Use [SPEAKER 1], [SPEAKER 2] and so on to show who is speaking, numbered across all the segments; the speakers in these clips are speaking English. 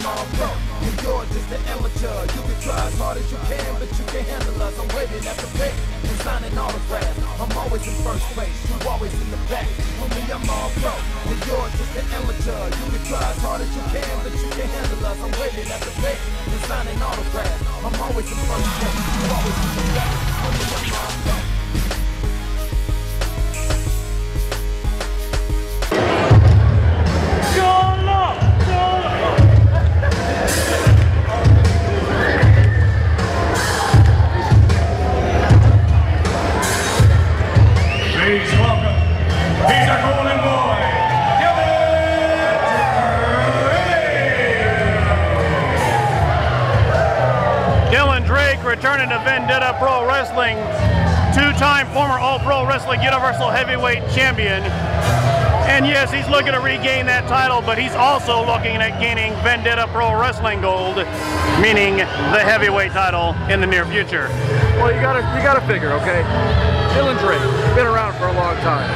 [SPEAKER 1] all pro, and you're just an amateur. You can try as hard as you can, but you can't handle us. I'm waiting at the gate and signing autographs. I'm always in first place, you always in the back. For me, I'm all pro, and you're just an amateur. You can try as hard as you can, but you can't handle us. I'm waiting at the gate and signing autographs. I'm always in first place, you always in the back. For me, I'm all pro.
[SPEAKER 2] Please welcome, he's a golden boy,
[SPEAKER 3] Dylan Drake returning to Vendetta Pro Wrestling, two-time former All-Pro Wrestling Universal Heavyweight Champion. And yes, he's looking to regain that title, but he's also looking at gaining Vendetta Pro Wrestling Gold, meaning the heavyweight title in the near future.
[SPEAKER 4] Well, you gotta figure, okay? Dylan Drake, been around for a long time.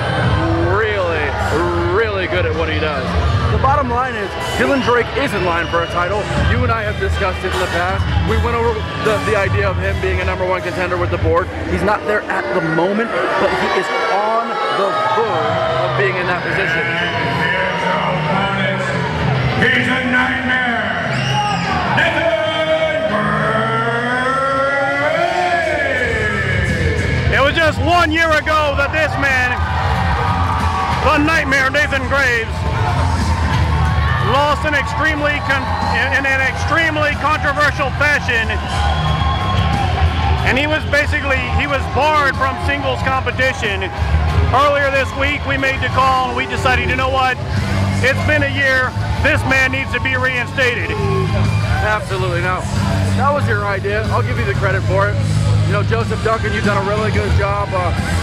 [SPEAKER 4] Really good at what he does. The bottom line is, Dylan Drake is in line for a title. You and I have discussed it in the past. We went over the idea of him being a #1 contender with the board. He's not there at the moment, but he is on the verge of being in that position.
[SPEAKER 2] Here's our opponent, he's a nightmare, Nathian Graves.
[SPEAKER 3] It was just 1 year ago that this man, the Nightmare Nathian Graves, lost in an extremely controversial fashion, and he was barred from singles competition. Earlier this week we made the call and we decided, you know what, it's been a year, this man needs to be reinstated.
[SPEAKER 4] Absolutely. Now, that was your idea. I'll give you the credit for it. You know, Joseph, Duncan, you've done a really good job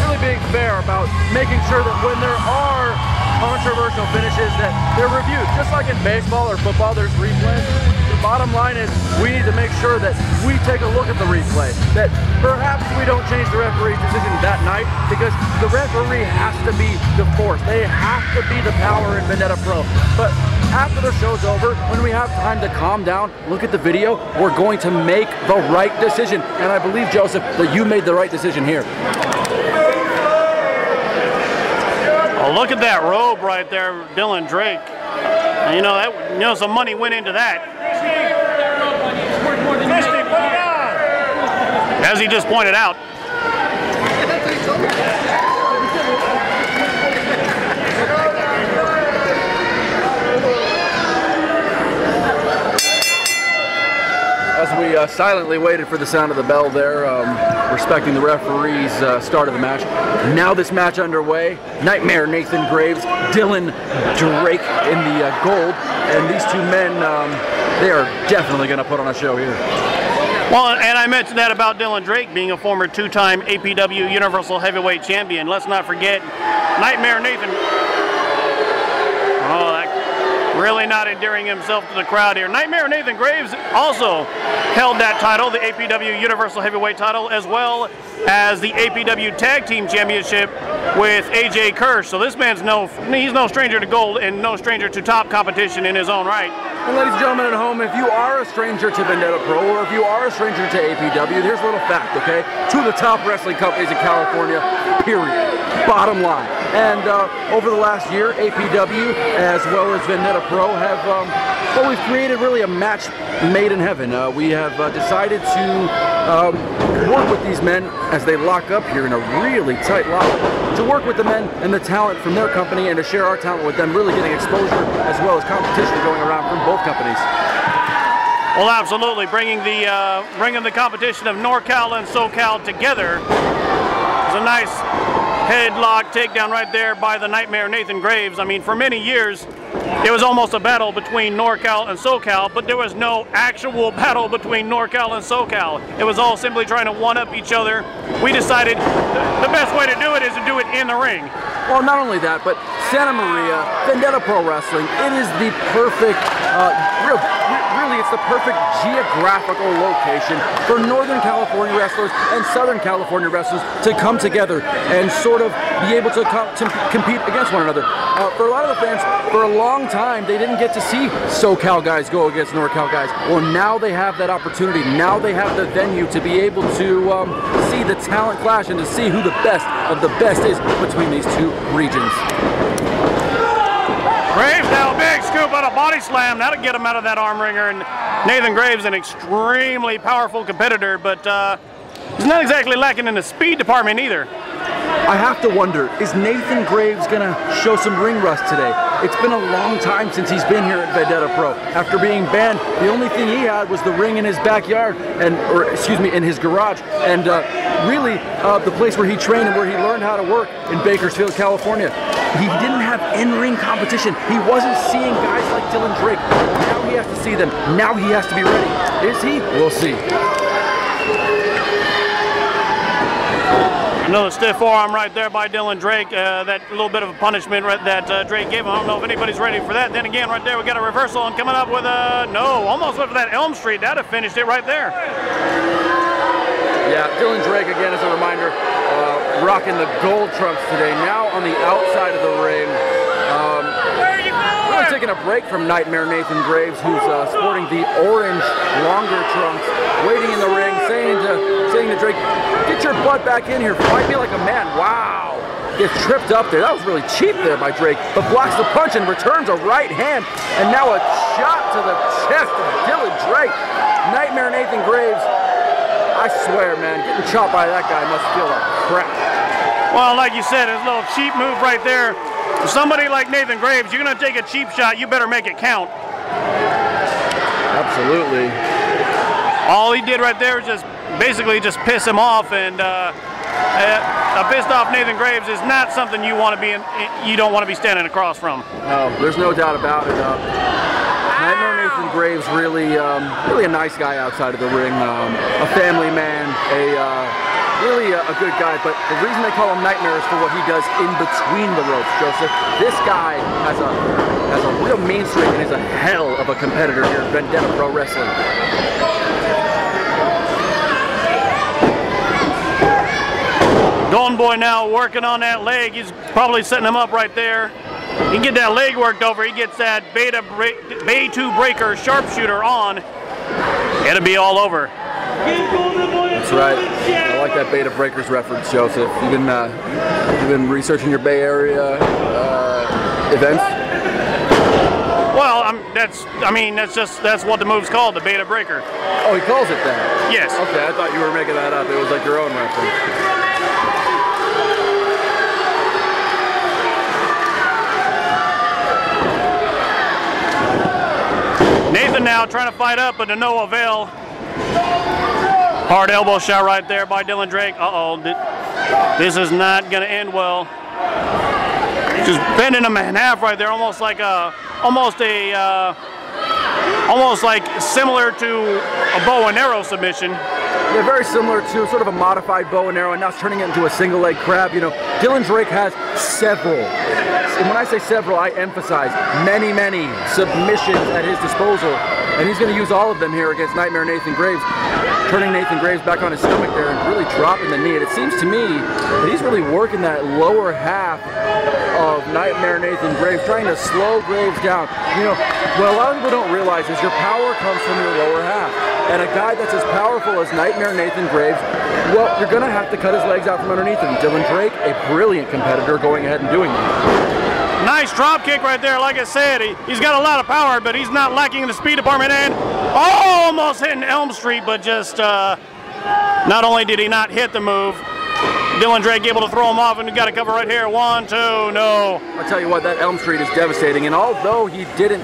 [SPEAKER 4] really being fair about making sure that when there are controversial finishes that they're reviewed. Just like in baseball or football, there's replays. The bottom line is we need to make sure that we take a look at the replay, that perhaps we don't change the referee's decision that night, because the referee has to be the force. They have to be the power in Vendetta Pro. But after the show's over, when we have time to calm down, look at the video, we're going to make the right decision. And I believe, Joseph, that you made the right decision here.
[SPEAKER 3] Oh, look at that robe right there, Dylan Drake. And you know, some money went into that. As he just pointed out.
[SPEAKER 4] As we silently waited for the sound of the bell there, respecting the referee's start of the match. Now this match underway. Nightmare Nathian Graves, Dylan Drake in the gold, and these two men, they are definitely going to put on a show here.
[SPEAKER 3] Well, and I mentioned that about Dylan Drake being a former two-time APW Universal Heavyweight Champion. Let's not forget Nightmare Nathian. Oh, that really not endearing himself to the crowd here. Nightmare Nathian Graves also held that title, the APW Universal Heavyweight title, as well as the APW Tag Team Championship with AJ Kirsch. So this man's he's no stranger to gold and no stranger to top competition in his own right.
[SPEAKER 4] And ladies and gentlemen at home, if you are a stranger to Vendetta Pro, or if you are a stranger to APW, here's a little fact, okay? Two of the top wrestling companies in California, period. Bottom line. And over the last year, APW as well as Vendetta Pro have, well, we've created really a match made in heaven. We have decided to work with these men as they lock up here in a really tight lock, to work with the men and the talent from their company and to share our talent with them, really getting exposure as well as competition going around from both companies.
[SPEAKER 3] Well, absolutely, bringing the competition of NorCal and SoCal together. It's a nice headlock takedown right there by the Nightmare Nathian Graves. I mean, for many years, it was almost a battle between NorCal and SoCal, but there was no actual battle between NorCal and SoCal. It was all simply trying to one-up each other. We decided the best way to do it is to do it in the ring.
[SPEAKER 4] Well, not only that, but Santa Maria, Vendetta Pro Wrestling, it is the perfect, really really, it's the perfect geographical location for Northern California wrestlers and Southern California wrestlers to come together and sort of be able to compete against one another. For a lot of the fans, for a long time, they didn't get to see SoCal guys go against NorCal guys. Well, now they have that opportunity. Now they have the venue to be able to see the talent clash and to see who the best of the best is between these two regions.
[SPEAKER 3] Graves now a big scoop on a body slam. That'll get him out of that arm ringer. And Nathian Graves, an extremely powerful competitor, but he's not exactly lacking in the speed department either.
[SPEAKER 4] I have to wonder, is Nathian Graves gonna show some ring rust today? It's been a long time since he's been here at Vendetta Pro. After being banned, the only thing he had was the ring in his backyard, or excuse me, in his garage. And really, the place where he trained and where he learned how to work in Bakersfield, California. He didn't have in-ring competition. He wasn't seeing guys like Dylan Drake. Now he has to see them. Now he has to be ready. Is he? We'll see.
[SPEAKER 3] Another stiff forearm right there by Dylan Drake. That little bit of a punishment that Drake gave him. I don't know if anybody's ready for that. Then again, right there, we got a reversal and coming up with a, no, almost went for that Elm Street. That'd have finished it right there.
[SPEAKER 4] Yeah, Dylan Drake, again, as a reminder, rocking the gold trunks today. Now on the outside of the ring. Really taking a break from Nightmare Nathian Graves, who's sporting the orange, longer trunks, waiting in the ring, saying to Drake, get your butt back in here, fight me like a man. Wow. Gets tripped up there. That was really cheap there by Drake, but blocks the punch and returns a right hand. And now a shot to the chest of Dylan Drake. Nightmare Nathian Graves, I swear, man, getting chopped by that guy must feel like crap.
[SPEAKER 3] Well, like you said, it's a little cheap move right there. For somebody like Nathian Graves, you're going to take a cheap shot, you better make it count.
[SPEAKER 4] Absolutely.
[SPEAKER 3] All he did right there was just basically just piss him off, and a pissed off Nathian Graves is not something you want to be you don't want to be standing across from.
[SPEAKER 4] No, there's no doubt about it. Nightmare Nathian Graves, really a nice guy outside of the ring, a family man, really a good guy, but the reason they call him Nightmare is for what he does in between the ropes, Joseph. This guy has a real mean streak and is a hell of a competitor here at Vendetta Pro Wrestling.
[SPEAKER 3] Golden Boy now working on that leg. He's probably setting him up right there. He can get that leg worked over. He gets that Bay 2 breaker sharpshooter on. It'll be all over.
[SPEAKER 4] That's right. I like that Beta Breakers reference, Joseph. You've been researching your Bay Area events.
[SPEAKER 3] Well, that's what the move's called, the Beta Breaker.
[SPEAKER 4] Oh, he calls it that?
[SPEAKER 3] Yes.
[SPEAKER 4] Okay, I thought you were making that up. It was like your own reference.
[SPEAKER 3] Nathan now trying to fight up, but to no avail. Hard elbow shot right there by Dylan Drake. Uh-oh, this is not going to end well. Just bending him in half right there, almost like similar to a bow and arrow submission.
[SPEAKER 4] Yeah, very similar to sort of a modified bow and arrow, and now it's turning it into a single leg crab. You know, Dylan Drake has several, and when I say several, I emphasize many submissions at his disposal, and he's going to use all of them here against Nightmare Nathian Graves, turning Nathian Graves back on his stomach there and really dropping the knee. And it seems to me that he's really working that lower half of Nightmare Nathian Graves, trying to slow Graves down. You know, what a lot of people don't realize is your power comes from your lower half. And a guy that's as powerful as Nightmare Nathian Graves, well, you're going to have to cut his legs out from underneath him. Dylan Drake, a brilliant competitor, going ahead and doing that.
[SPEAKER 3] Nice drop kick right there. Like I said, he's got a lot of power, but he's not lacking in the speed department. And almost hitting Elm Street, but just not only did he not hit the move, Dylan Drake able to throw him off, and we got a cover right here. 1, 2, no.
[SPEAKER 4] I'll tell you what, that Elm Street is devastating, and although he didn't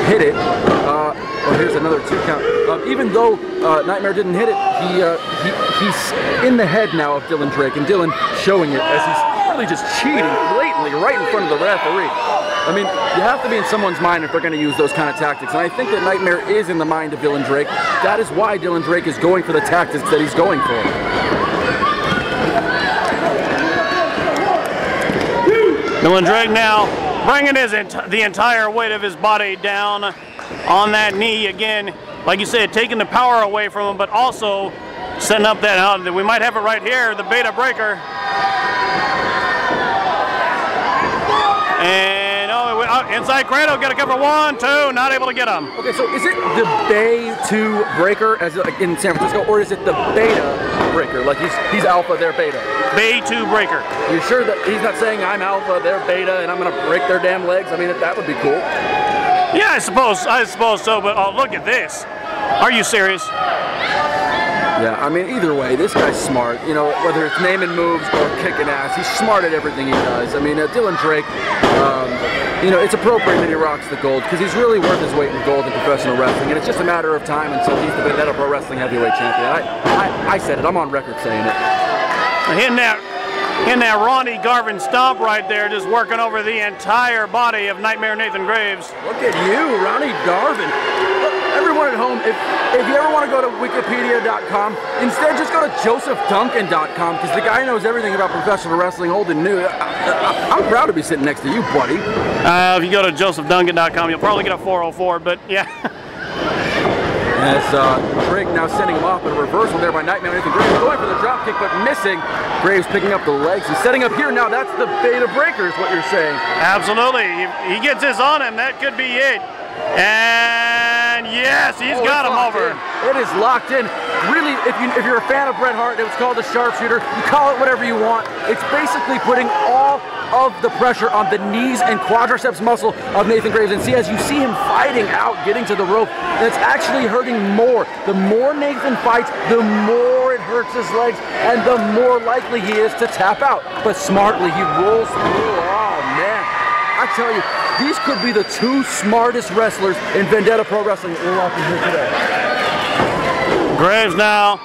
[SPEAKER 4] hit it, well, here's another 2 count. Even though Nightmare didn't hit it, he's in the head now of Dylan Drake, and Dylan showing it as he's really just cheating blatantly right in front of the referee. I mean, you have to be in someone's mind if they're going to use those kind of tactics, and I think that Nightmare is in the mind of Dylan Drake. That is why Dylan Drake is going for the tactics that he's going for.
[SPEAKER 3] Dylan Drake now bringing the entire weight of his body down on that knee again. like you said, taking the power away from him, but also setting up that, we might have it right here, the beta breaker. And inside cradle, got a cover, 1, 2, not able to get him.
[SPEAKER 4] Okay, so is it the Bay 2 breaker as like in San Francisco, or is it the beta breaker? Like he's alpha, they're beta.
[SPEAKER 3] Bay 2 breaker.
[SPEAKER 4] You sure that he's not saying I'm alpha, they're beta, and I'm gonna break their damn legs? I mean, that would be cool.
[SPEAKER 3] Yeah, I suppose so, but oh, look at this. Are you serious?
[SPEAKER 4] Yeah, I mean, either way, this guy's smart. You know, whether it's naming moves or kicking ass, he's smart at everything he does. I mean, Dylan Drake, you know, it's appropriate that he rocks the gold because he's really worth his weight in gold in professional wrestling, and it's just a matter of time until he's the Vendetta Pro Wrestling Heavyweight Champion. I said it. I'm on record saying it.
[SPEAKER 3] Hitting that Ronnie Garvin stomp right there, just working over the entire body of Nightmare Nathan Graves.
[SPEAKER 4] Look at you, Ronnie Garvin. Everyone at home, if you ever want to go to Wikipedia.com, instead just go to JosephDuncan.com because the guy knows everything about professional wrestling, old and new. I'm proud to be sitting next to you, buddy.
[SPEAKER 3] If you go to JosephDuncan.com, you'll probably get a 404, but yeah.
[SPEAKER 4] As Drake now sending him off in a reversal there by Nightmare Nathan Graves, going for the drop kick but missing. Graves picking up the legs. He's setting up here now. That's the beta breaker is what you're saying.
[SPEAKER 3] Absolutely. He gets this on him. That could be it. And yes, he's got him over.
[SPEAKER 4] It is locked in. Really, if you're a fan of Bret Hart, it was called the sharpshooter. You call it whatever you want. It's basically putting all of the pressure on the knees and quadriceps muscle of Nathan Graves. And see, as you see him fighting out, getting to the rope, it's actually hurting more. The more Nathan fights, the more it hurts his legs, and the more likely he is to tap out. But smartly, he rolls through. Oh, man. I tell you, these could be the 2 smartest wrestlers in Vendetta Pro Wrestling that we're watching here today.
[SPEAKER 3] Graves now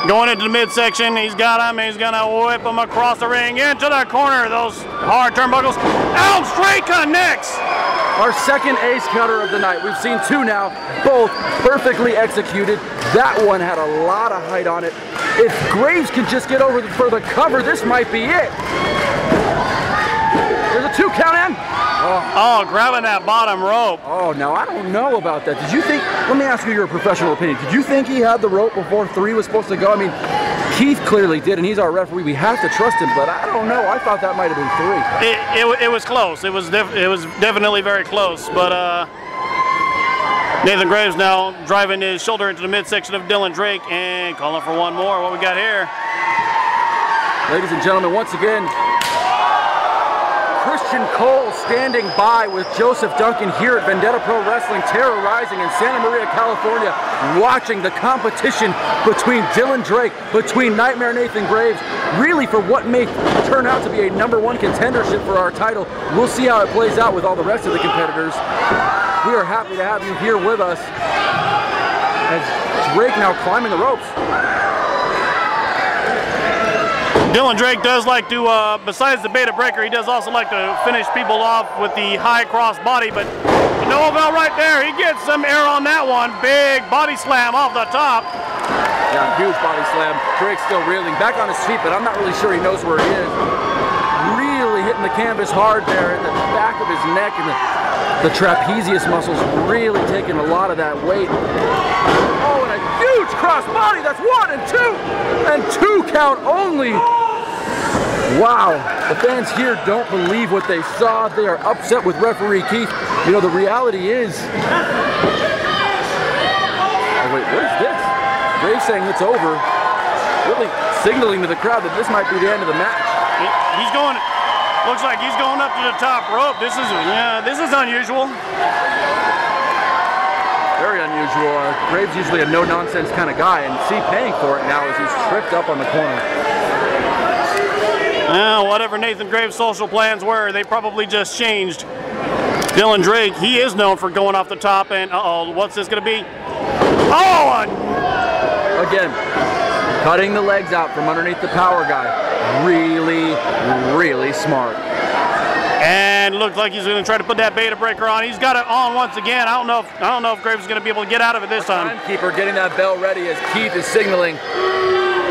[SPEAKER 3] going into the midsection. He's got him. He's going to whip him across the ring into the corner. Those hard turnbuckles. Elm straight connects.
[SPEAKER 4] Our second ace cutter of the night. We've seen 2 now, both perfectly executed. That one had a lot of height on it. If Graves can just get over for the cover, this might be it. There's a 2 count in.
[SPEAKER 3] Oh, grabbing that bottom rope.
[SPEAKER 4] Oh, now I don't know about that. Did you think, let me ask you your professional opinion. Did you think he had the rope before 3 was supposed to go? I mean, Keith clearly did, and he's our referee. We have to trust him, but I don't know. I thought that might have been 3.
[SPEAKER 3] It was close. It was definitely very close, but Nathan Graves now driving his shoulder into the midsection of Dylan Drake and calling for one more. What we got here?
[SPEAKER 4] Ladies and gentlemen, once again, Christian Cole standing by with Joseph Duncan here at Vendetta Pro Wrestling, terrorizing in Santa Maria, California, watching the competition between Dylan Drake, between Nightmare Nathan Graves, really for what may turn out to be a #1 contendership for our title. We'll see how it plays out with all the rest of the competitors. We are happy to have you here with us as Drake now climbing the ropes.
[SPEAKER 3] Dylan Drake does like to, besides the beta breaker, he does also like to finish people off with the high cross body, but Novell right there, he gets some air on that one. Big body slam off the top.
[SPEAKER 4] Yeah, huge body slam. Drake's still reeling, back on his feet, but I'm not really sure he knows where he is. Really hitting the canvas hard there in the back of his neck, and the trapezius muscles really taking a lot of that weight. Oh, and a huge cross body. That's 1 and 2, and 2 count only. Wow, the fans here don't believe what they saw. They are upset with referee Keith. You know, the reality is... Oh wait, what is this? Graves saying it's over. Really signaling to the crowd that this might be the end of the match.
[SPEAKER 3] He's going, looks like he's going up to the top rope. This is unusual.
[SPEAKER 4] Very unusual. Graves usually a no-nonsense kind of guy, and see paying for it now as he's tripped up on the corner.
[SPEAKER 3] Whatever Nathan Graves' social plans were, they probably just changed. Dylan Drake, he is known for going off the top, and uh-oh, what's this going to be? Oh!
[SPEAKER 4] Again, cutting the legs out from underneath the power guy. Really, really smart.
[SPEAKER 3] And looks like he's going to try to put that beta breaker on. He's got it on once again. I don't know if Graves is going to be able to get out of it this time.
[SPEAKER 4] Timekeeper getting that bell ready as Keith is signaling.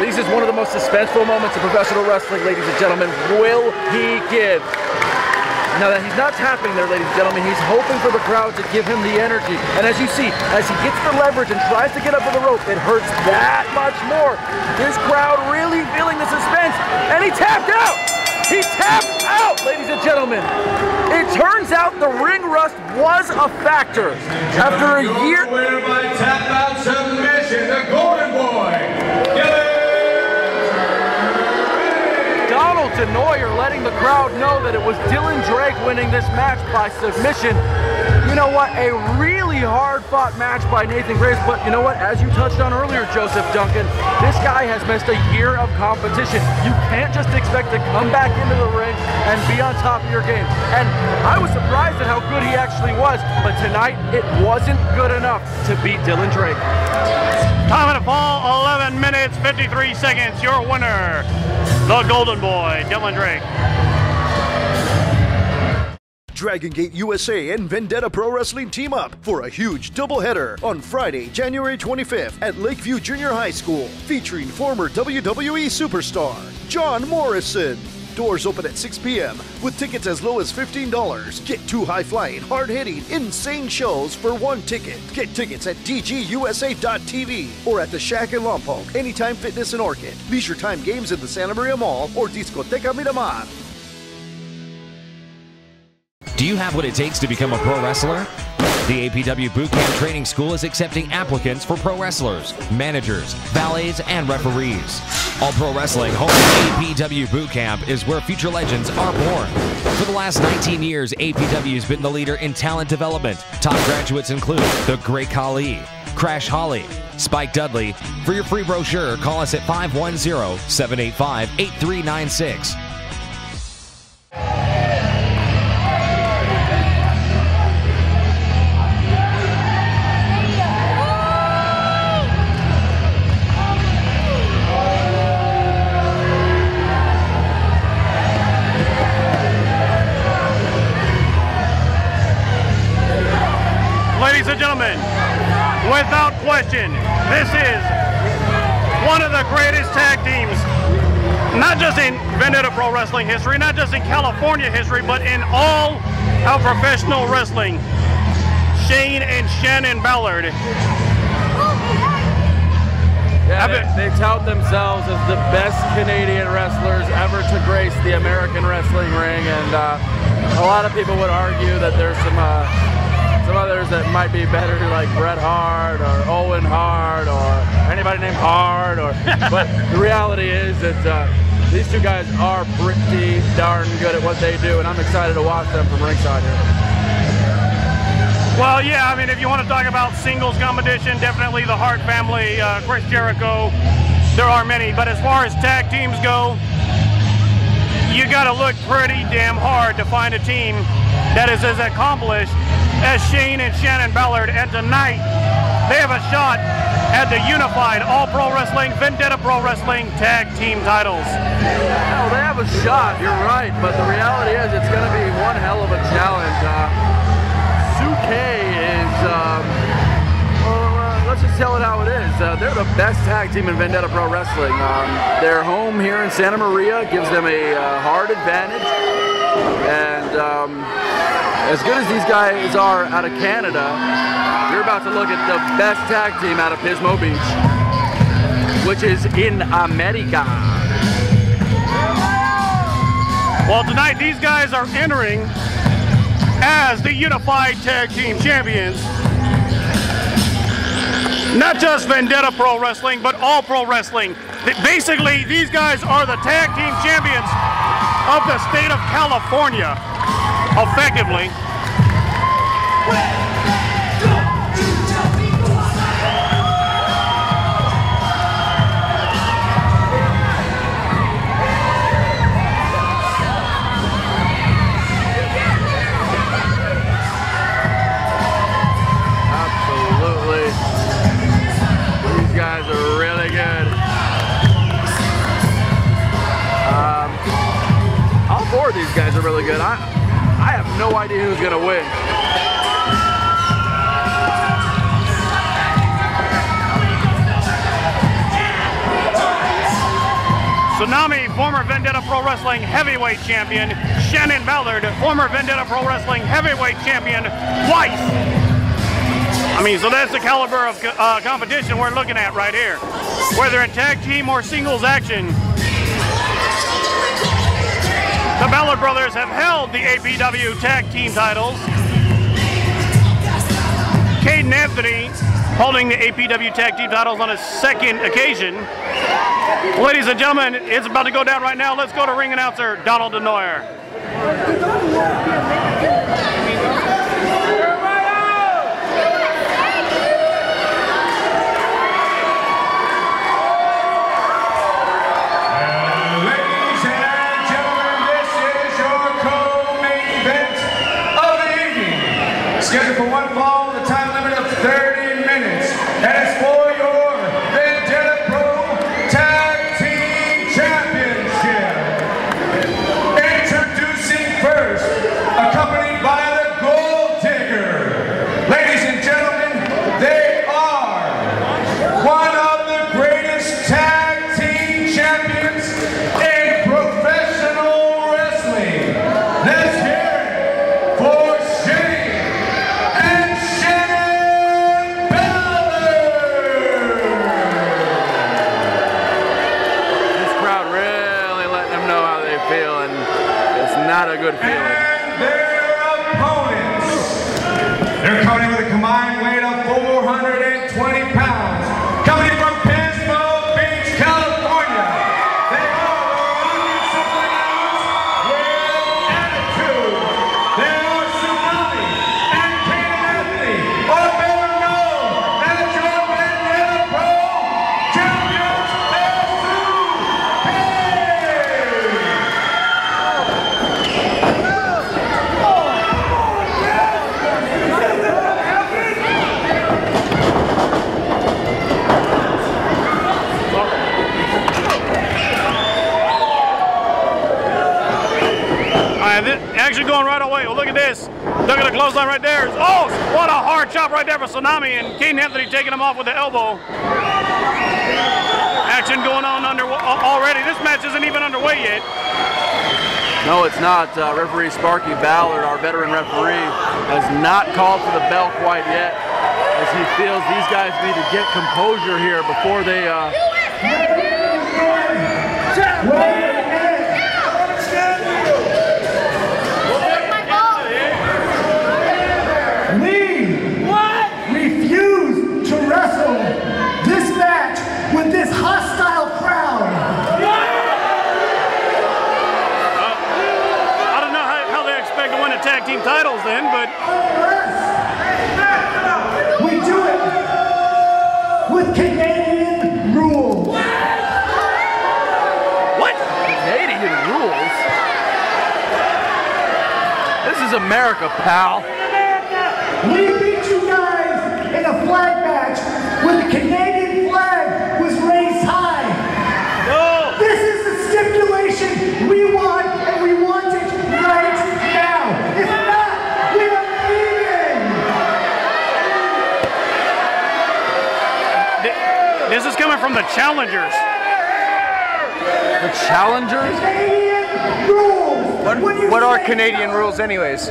[SPEAKER 4] This is one of the most suspenseful moments of professional wrestling, ladies and gentlemen. Will he give? Now that he's not tapping there, ladies and gentlemen, he's hoping for the crowd to give him the energy. And as you see, as he gets the leverage and tries to get up to the rope, it hurts that much more. This crowd really feeling the suspense, and he tapped out! He tapped out, ladies and gentlemen. It turns out the ring rust was a factor. After a year...
[SPEAKER 2] Winner by tap out submission, the Golden Boy.
[SPEAKER 4] Donald Denoyer letting the crowd know that it was Dylan Drake winning this match by submission. You know what? A really hard-fought match by Nathian Graves, but you know what? As you touched on earlier, Joseph Duncan, this guy has missed a year of competition. You can't just expect to come back into the ring and be on top of your game. And I was surprised at how good he actually was, but tonight it wasn't good enough to beat Dylan Drake.
[SPEAKER 3] Time of the fall, 11 minutes, 53 seconds. Your winner, the Golden Boy, Dylan Drake.
[SPEAKER 5] Dragon Gate USA and Vendetta Pro Wrestling team up for a huge doubleheader on Friday, January 25th at Lakeview Junior High School, featuring former WWE superstar John Morrison. Doors open at 6 p.m. with tickets as low as $15. Get 2 high-flying, hard-hitting, insane shows for 1 ticket. Get tickets at dgusa.tv or at the Shack in Lompoc, Anytime Fitness in Orchid, Leisure Time Games in the Santa Maria Mall, or Discoteca Miramar.
[SPEAKER 6] Do you have what it takes to become a pro wrestler? The APW Bootcamp Training School is accepting applicants for pro wrestlers, managers, valets, and referees. All Pro Wrestling home APW Bootcamp is where future legends are born. For the last 19 years, APW has been the leader in talent development. Top graduates include The Great Khali, Crash Holly, Spike Dudley. For your free brochure, call us at 510-785-8396.
[SPEAKER 3] Ladies and gentlemen, without question, this is one of the greatest tag teams, not just in Vendetta Pro Wrestling history, not just in California history, but in all of professional wrestling. Shane and Shannon Ballard.
[SPEAKER 4] Yeah, they tout themselves as the best Canadian wrestlers ever to grace the American wrestling ring, and a lot of people would argue that there's some others that might be better, like Bret Hart or Owen Hart or anybody named Hart. But the reality is that these two guys are pretty darn good at what they do, and I'm excited to watch them from ringside here.
[SPEAKER 3] Well, yeah, I mean, if you want to talk about singles competition, definitely the Hart family, Chris Jericho, there are many. But as far as tag teams go, you got to look pretty damn hard to find a team that is as accomplished as Shane and Shannon Ballard, and tonight they have a shot at the unified All Pro Wrestling, Vendetta Pro Wrestling tag team titles.
[SPEAKER 4] Well, they have a shot, you're right, but the reality is it's going to be one hell of a challenge. Suke is, let's just tell it how it is. They're the best tag team in Vendetta Pro Wrestling. Their home here in Santa Maria gives them a hard advantage, and as good as these guys are out of Canada, you're about to look at the best tag team out of Pismo Beach, which is in America.
[SPEAKER 3] Well, tonight these guys are entering as the unified tag team champions. Not just Vendetta Pro Wrestling, but All Pro Wrestling. Basically, these guys are the tag team champions of the state of California. Effectively.
[SPEAKER 4] Absolutely. These guys are really good. All 4 of these guys are really good. I have no idea who's going to win.
[SPEAKER 3] Tsunami, former Vendetta Pro Wrestling Heavyweight Champion, Shannon Ballard, former Vendetta Pro Wrestling Heavyweight Champion, twice. I mean, so that's the caliber of competition we're looking at right here. Whether in tag team or singles action, the Ballard Brothers have held the APW tag team titles. Cade and Anthony holding the APW tag team titles on a second occasion. Ladies and gentlemen, it's about to go down right now. Let's go to ring announcer Donald DeNoyer.
[SPEAKER 2] Ladies and gentlemen, this is your co-main event of the evening. Scheduled for one fall with a time limit of 30 minutes. And it's for your Vendetta Pro Tag Team Championship. Introducing first, accompanied by the Gold Digger. Ladies and gentlemen, they are one of the greatest tag team champions in professional wrestling. Let's hear it for Shane and Shannon Ballard.
[SPEAKER 4] This crowd really letting them know how they feel, and it's not a good feeling.
[SPEAKER 2] And their opponents. They're coming in with a combined weight of 420 pounds. Coming from Pismo Beach, California. They are something else with attitude. They are Tsunami and King Anthony, or better known as your Vendetta Pro Champions
[SPEAKER 3] Action going right away. Well, look at this. Look at the clothesline right there. Oh, what a hard chop right there for Tsunami, and King Anthony taking him off with the elbow. Action going on already. This match isn't even underway yet.
[SPEAKER 4] No, it's not. Referee Sparky Ballard, our veteran referee, has not called for the bell quite yet, as he feels these guys need to get composure here before they...
[SPEAKER 7] refuse to wrestle this match with this hostile crowd.
[SPEAKER 3] I don't know how they expect to win the tag team titles then, but...
[SPEAKER 7] We do it with Canadian rules.
[SPEAKER 3] What?
[SPEAKER 4] Canadian rules? This is America, pal.
[SPEAKER 7] We beat you guys in a flag match where the Canadian flag was raised high.
[SPEAKER 3] No.
[SPEAKER 7] This is the stipulation we want, and we want it right now. If not, we are leaving.
[SPEAKER 3] This is coming from the challengers.
[SPEAKER 4] The challengers?
[SPEAKER 7] Canadian rules.
[SPEAKER 8] What are Canadian rules anyways?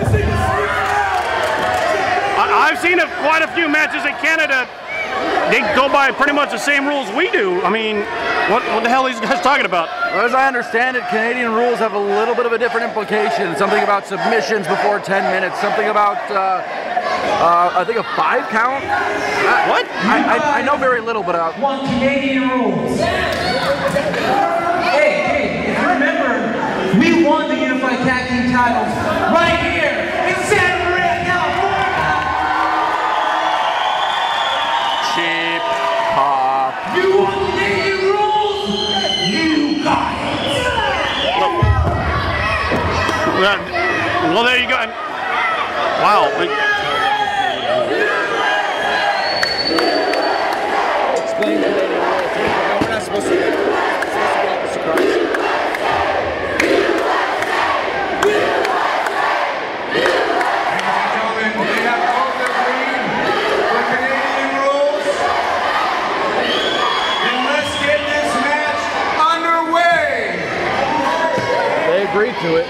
[SPEAKER 3] I've seen quite a few matches in Canada. They go by pretty much the same rules we do. I mean, what the hell are these guys talking about?
[SPEAKER 4] Well, as I understand it, Canadian rules have a little bit of a different implication. Something about submissions before 10 minutes. Something about, I think a 5 count?
[SPEAKER 3] What?
[SPEAKER 4] I know very little, but...
[SPEAKER 7] Want Canadian rules. Hey, if you remember, we won the Unified Tag Team titles right here in Santa Maria, California.
[SPEAKER 4] Cheap pop.
[SPEAKER 7] You want Canadian rules? You got it.
[SPEAKER 3] Well, there you go. Wow.
[SPEAKER 8] Explain Canadian rules. No, we're not supposed to. We're supposed to get the surprise.
[SPEAKER 2] Agreed to it.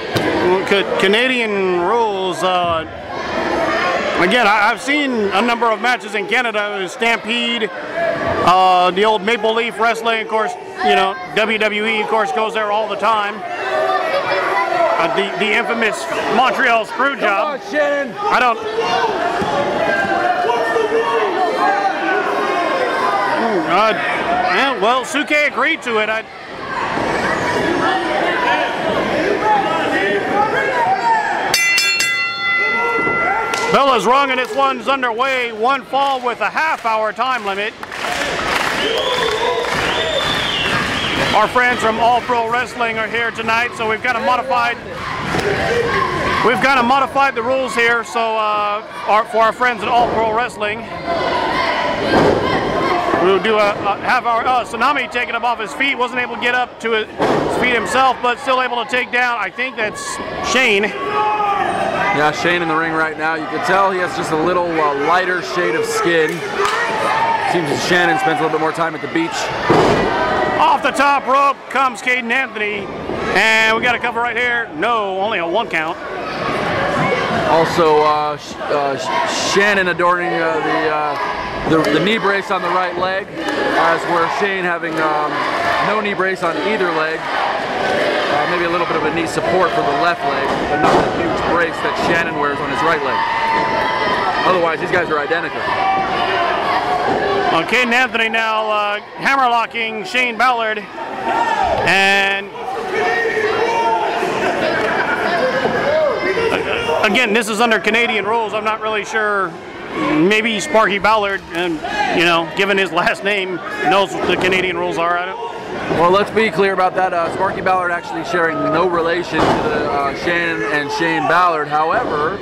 [SPEAKER 3] Canadian rules. Again, I've seen a number of matches in Canada. Stampede, the old Maple Leaf Wrestling, of course. You know, WWE, of course, goes there all the time. The infamous Montreal screw job.
[SPEAKER 4] Come on, Shannon.
[SPEAKER 3] I don't. Yeah, well, Suke agreed to it. Bell is rung and this one's underway. One fall with a half-hour time limit. Our friends from All Pro Wrestling are here tonight, so we've kind of modified the rules here. So for our friends at All Pro Wrestling, we'll do a half-hour. Tsunami taking him off his feet, wasn't able to get up to his feet himself, but still able to take down. I think that's Shane.
[SPEAKER 4] Yeah, Shane in the ring right now. You can tell he has just a little lighter shade of skin. Seems that Shannon spends a little bit more time at the beach.
[SPEAKER 3] Off the top rope comes Caden Anthony, and we got a cover right here. No, only a 1 count.
[SPEAKER 4] Also, Shannon adorning the knee brace on the right leg, as were Shane having no knee brace on either leg. Maybe a little bit of a knee support for the left leg, but not the huge brace that Shannon wears on his right leg. Otherwise, these guys are identical.
[SPEAKER 3] Caden Anthony now hammerlocking Shane Ballard, and again, this is under Canadian rules. I'm not really sure. Maybe Sparky Ballard, and you know, given his last name, knows what the Canadian rules are.
[SPEAKER 4] Well, let's be clear about that. Sparky Ballard actually sharing no relation to the Shannon and Shane Ballard. However,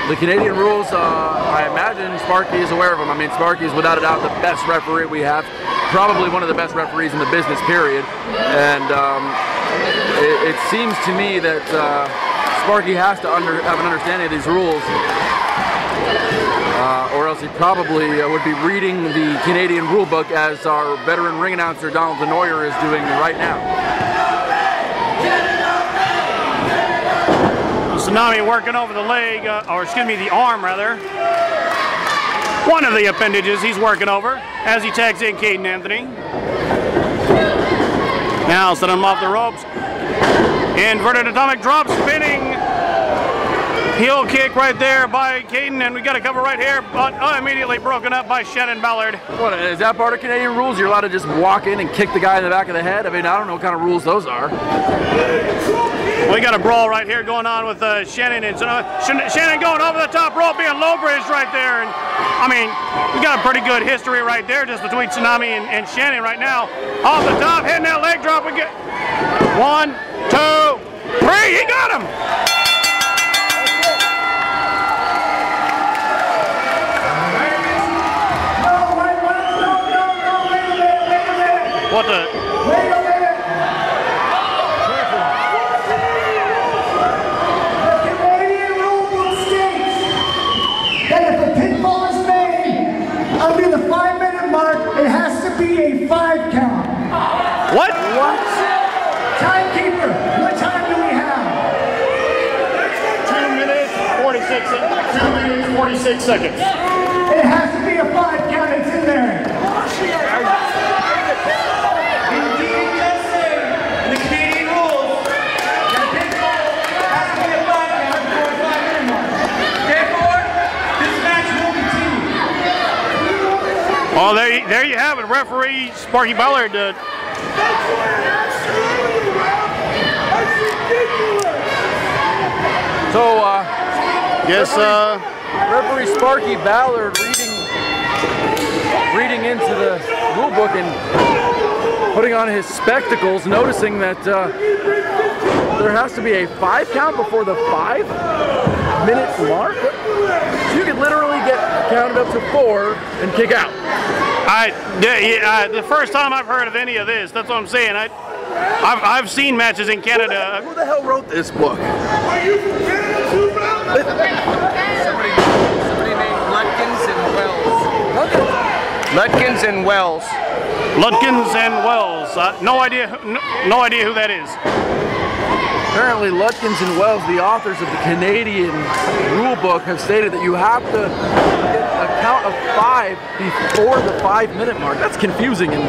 [SPEAKER 4] the Canadian rules, I imagine Sparky is aware of them. I mean, Sparky is without a doubt the best referee we have, probably one of the best referees in the business, period. And it seems to me that Sparky has to have an understanding of these rules, or else he probably would be reading the Canadian rule book, as our veteran ring announcer Donald Denoyer is doing right now.
[SPEAKER 3] Tsunami working over the leg, or excuse me, the arm rather. One of the appendages he's working over as he tags in Caden Anthony. Now set him off the ropes. Inverted atomic drop, spinning heel kick right there by Caden, and we got a cover right here, but immediately broken up by Shannon Ballard.
[SPEAKER 4] What, is that part of Canadian rules? You're allowed to just walk in and kick the guy in the back of the head? I mean, I don't know what kind of rules those are.
[SPEAKER 3] We got a brawl right here going on with Shannon and Shannon going over the top rope, being low bridge right there. And I mean, we got a pretty good history right there just between Tsunami and Shannon right now. Off the top, hitting that leg drop. We get 1, 2, 3. He got him. What the?
[SPEAKER 7] Wait a minute! The Canadian rule book states that if a pinfall is made under the 5-minute mark, it has to be a 5 count.
[SPEAKER 3] What?
[SPEAKER 7] What? Timekeeper, what time do we have?
[SPEAKER 3] 2 minutes, 46 seconds.
[SPEAKER 7] It has to be a 5 count, it's in there.
[SPEAKER 3] Well, there you have it, referee Sparky Ballard.
[SPEAKER 4] Referee Sparky Ballard reading into the rule book and putting on his spectacles, noticing that there has to be a 5 count before the 5-minute mark. So you could literally get counted up to 4 and kick out.
[SPEAKER 3] The first time I've heard of any of this. That's what I'm saying. I've seen matches in Canada.
[SPEAKER 4] Who the hell wrote this book?
[SPEAKER 8] Somebody named Lutkins and Wells. Lutkins and Wells.
[SPEAKER 3] Lutkins and Wells. No idea who that is.
[SPEAKER 4] Apparently, Lutkins and Wells, the authors of the Canadian rule book, have stated that you have to get a count of 5 before the 5-minute mark. That's confusing and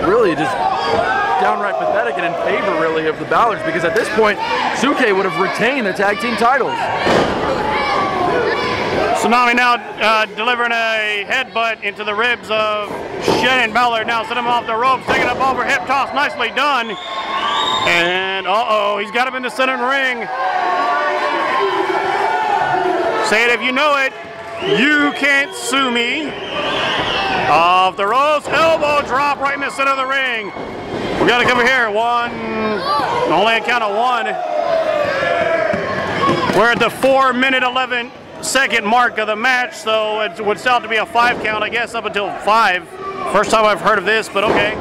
[SPEAKER 4] really just downright pathetic and in favor, really, of the Ballards, because at this point, Suke would have retained the tag team titles.
[SPEAKER 3] Tsunami now delivering a headbutt into the ribs of Shannon Ballard. Now sending him off the ropes, taking up over hip toss, nicely done. And uh-oh, he's got him in the center ring. Say it if you know it. You can't sue me. Off the ropes, elbow drop right in the center of the ring. We got to come here. Only a count of 1. We're at the 4-minute 11-second mark of the match, so it would still have to be a 5 count, I guess, up until 5. First time I've heard of this, but okay.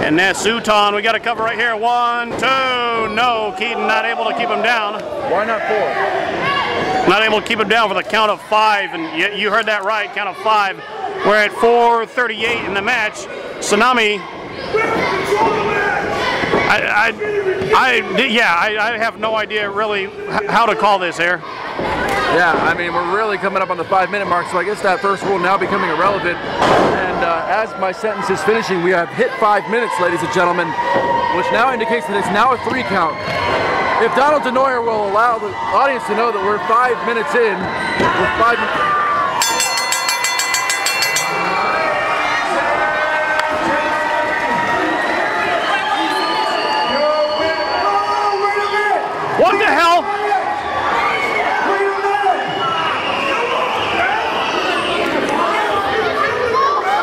[SPEAKER 3] And that's Suton. We got to cover right here. 1, 2. No, Keaton not able to keep him down.
[SPEAKER 4] Why not 4?
[SPEAKER 3] Not able to keep him down for the count of 5. And you heard that right, count of 5. We're at 4:38 in the match. Tsunami. I have no idea really how to call this here.
[SPEAKER 4] Yeah, I mean, we're really coming up on the 5-minute mark, so I guess that first rule now becoming irrelevant. And as my sentence is finishing, we have hit 5 minutes, ladies and gentlemen, which now indicates that it's now a 3 count. If Donald Denoyer will allow the audience to know that we're 5 minutes in, with 5 minutes.
[SPEAKER 3] What the hell?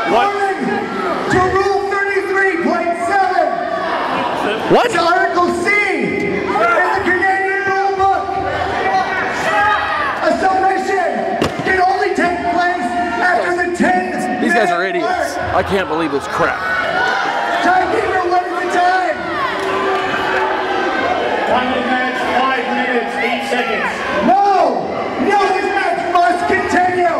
[SPEAKER 3] What?
[SPEAKER 7] To Rule 33.7.
[SPEAKER 3] What?
[SPEAKER 7] It's Article C in the Canadian Rule Book. A submission can only take place after the 10.
[SPEAKER 4] These guys are idiots. I can't believe this crap.
[SPEAKER 7] Timekeeper, what is the time?
[SPEAKER 3] 1 minute, 5 minutes, 8 seconds.
[SPEAKER 7] No! No, this match must continue!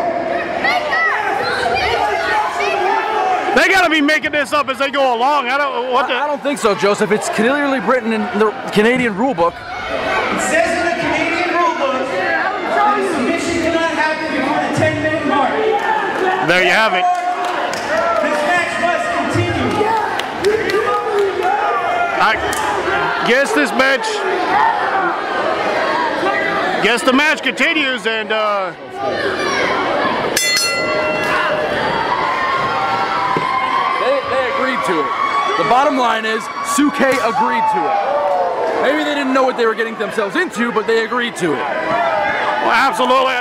[SPEAKER 3] They gotta be making this up as they go along. I
[SPEAKER 4] don't think so, Joseph. It's clearly written in the Canadian rule book.
[SPEAKER 9] It says in the Canadian rule book that submission cannot happen before the 10-minute mark.
[SPEAKER 3] There you have it.
[SPEAKER 9] This match must continue.
[SPEAKER 3] I guess this match. Guess the match continues, and
[SPEAKER 4] They agreed to it. The bottom line is, Suke agreed to it. Maybe they didn't know what they were getting themselves into, but they agreed to it.
[SPEAKER 3] well, absolutely.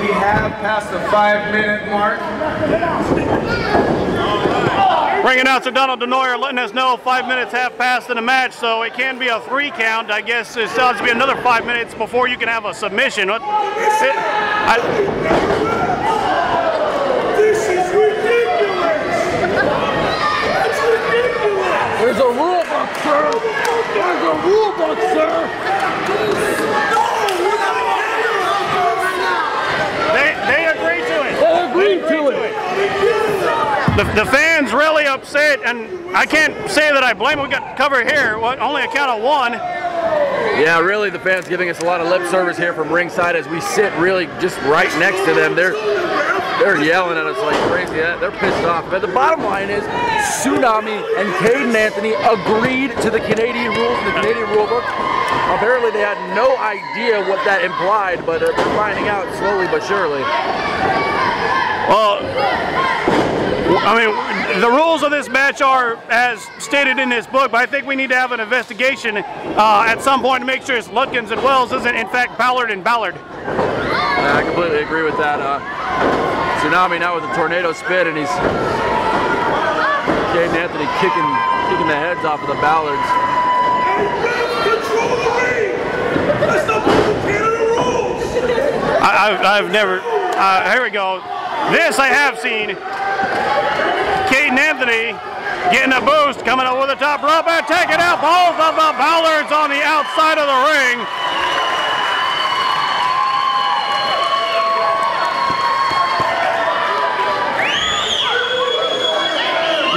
[SPEAKER 2] We have passed the 5-minute mark.
[SPEAKER 3] Ring announcer Donald Denoyer letting us know 5 minutes have passed in the match, so it can be a 3 count. I guess it still has to be another 5 minutes before you can have a submission.
[SPEAKER 10] This is ridiculous! It's ridiculous!
[SPEAKER 4] There's a rule book, sir! There's a rule book, sir!
[SPEAKER 3] They agreed to it.
[SPEAKER 4] They agreed to it.
[SPEAKER 3] The fans really upset, and I can't say that I blame them. We got covered here. Only a count of 1.
[SPEAKER 4] Yeah, really, the fans giving us a lot of lip service here from ringside as we sit really just right next to them. They're yelling at us like crazy. They're pissed off. But the bottom line is, Tsunami and Caden Anthony agreed to the Canadian rules in the Canadian rule book. Apparently, they had no idea what that implied, but they're finding out slowly but surely.
[SPEAKER 3] Well, I mean, the rules of this match are as stated in this book, but I think we need to have an investigation at some point to make sure it's Lutkins and Wells isn't in fact Ballard and Ballard.
[SPEAKER 4] I completely agree with that. Tsunami now with a tornado spin, and he's Caden Anthony kicking the heads off of the Ballards.
[SPEAKER 10] Control the ring! That's not the Canada rules!
[SPEAKER 3] I've never, here we go. This I have seen. Caden Anthony getting a boost, coming over the top rope and taking out both of the Ballards on the outside of the ring.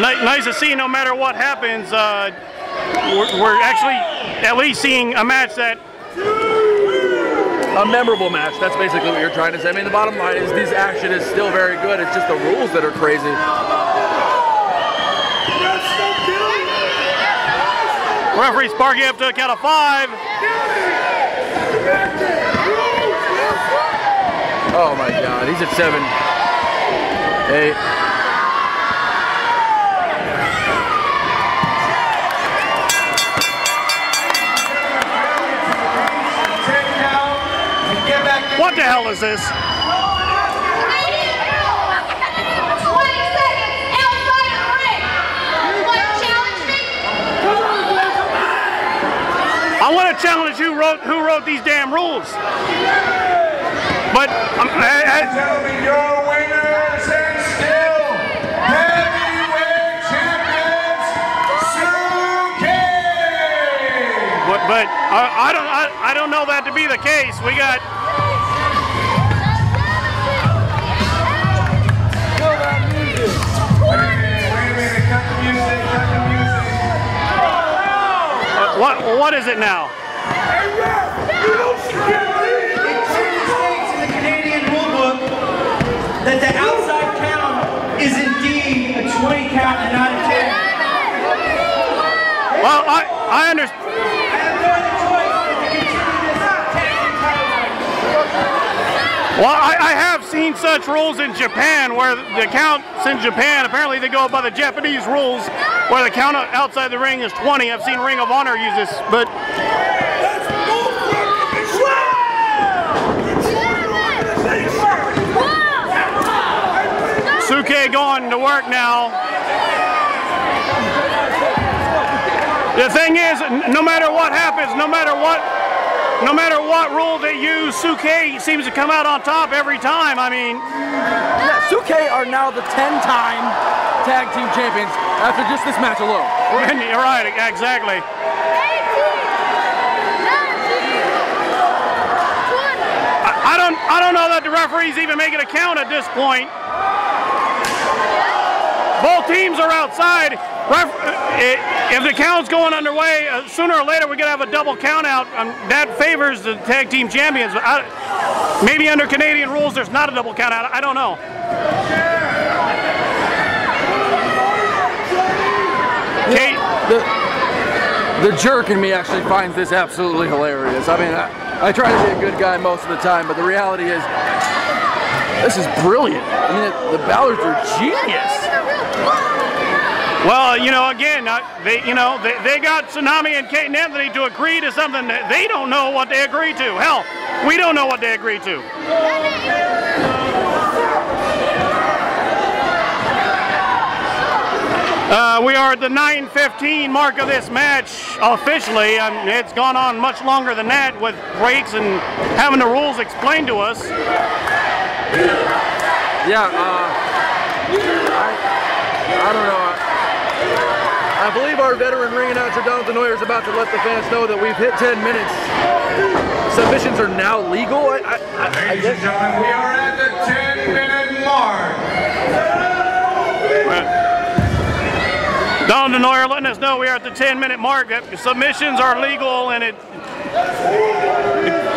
[SPEAKER 3] nice to see. No matter what happens, we're actually at least seeing a match that.
[SPEAKER 4] A memorable match. That's basically what you're trying to say. I mean, the bottom line is this action is still very good. It's just the rules that are crazy.
[SPEAKER 3] Referee Sparky up to a count of 5.
[SPEAKER 4] Oh my God, he's at 7, 8.
[SPEAKER 3] What the hell is this? I want to challenge who wrote these damn rules. But
[SPEAKER 2] gentlemen, your winners and still heavyweight champions, Suke.
[SPEAKER 3] But I don't know that to be the case. We got. What is it now?
[SPEAKER 9] It clearly states in the Canadian rulebook that the outside count is indeed a 20 count and not a 10.
[SPEAKER 3] Well, I understand.
[SPEAKER 9] I have no other choice than to continue this tag team title fight.
[SPEAKER 3] Well, I have seen such rules in Japan where the counts in Japan, apparently they go by the Japanese rules where the count outside the ring is 20. I've seen Ring of Honor use this, but... Suke going to work now. The thing is, no matter what happens, no matter what rule they use, Suke seems to come out on top every time. I mean,
[SPEAKER 4] yeah, Suke are now the 10-time tag team champions after just this match alone.
[SPEAKER 3] You're right, exactly. I don't know that the referee's even making a count at this point. Both teams are outside. If the count's going underway, sooner or later we're going to have a double count out. That favors the tag team champions. Maybe under Canadian rules there's not a double count out. I don't know. Kate?
[SPEAKER 4] The jerk in me actually finds this absolutely hilarious. I mean, I try to be a good guy most of the time, but the reality is, this is brilliant. I mean, the Ballards are genius.
[SPEAKER 3] Well, you know, again, they got Tsunami and Kate and Anthony to agree to something that they don't know what they agreed to. Hell, we don't know what they agreed to. We are at the 9:15 mark of this match officially. It's gone on much longer than that with breaks and having the rules explained to us.
[SPEAKER 4] Yeah, I don't know. I believe our veteran ring announcer, Duncan, is about to let the fans know that we've hit 10 minutes. Submissions are now legal.
[SPEAKER 2] Ladies and gentlemen, we are at the 10-minute mark.
[SPEAKER 3] Don Denoyer letting us know we are at the 10-minute mark. Submissions are legal, and it.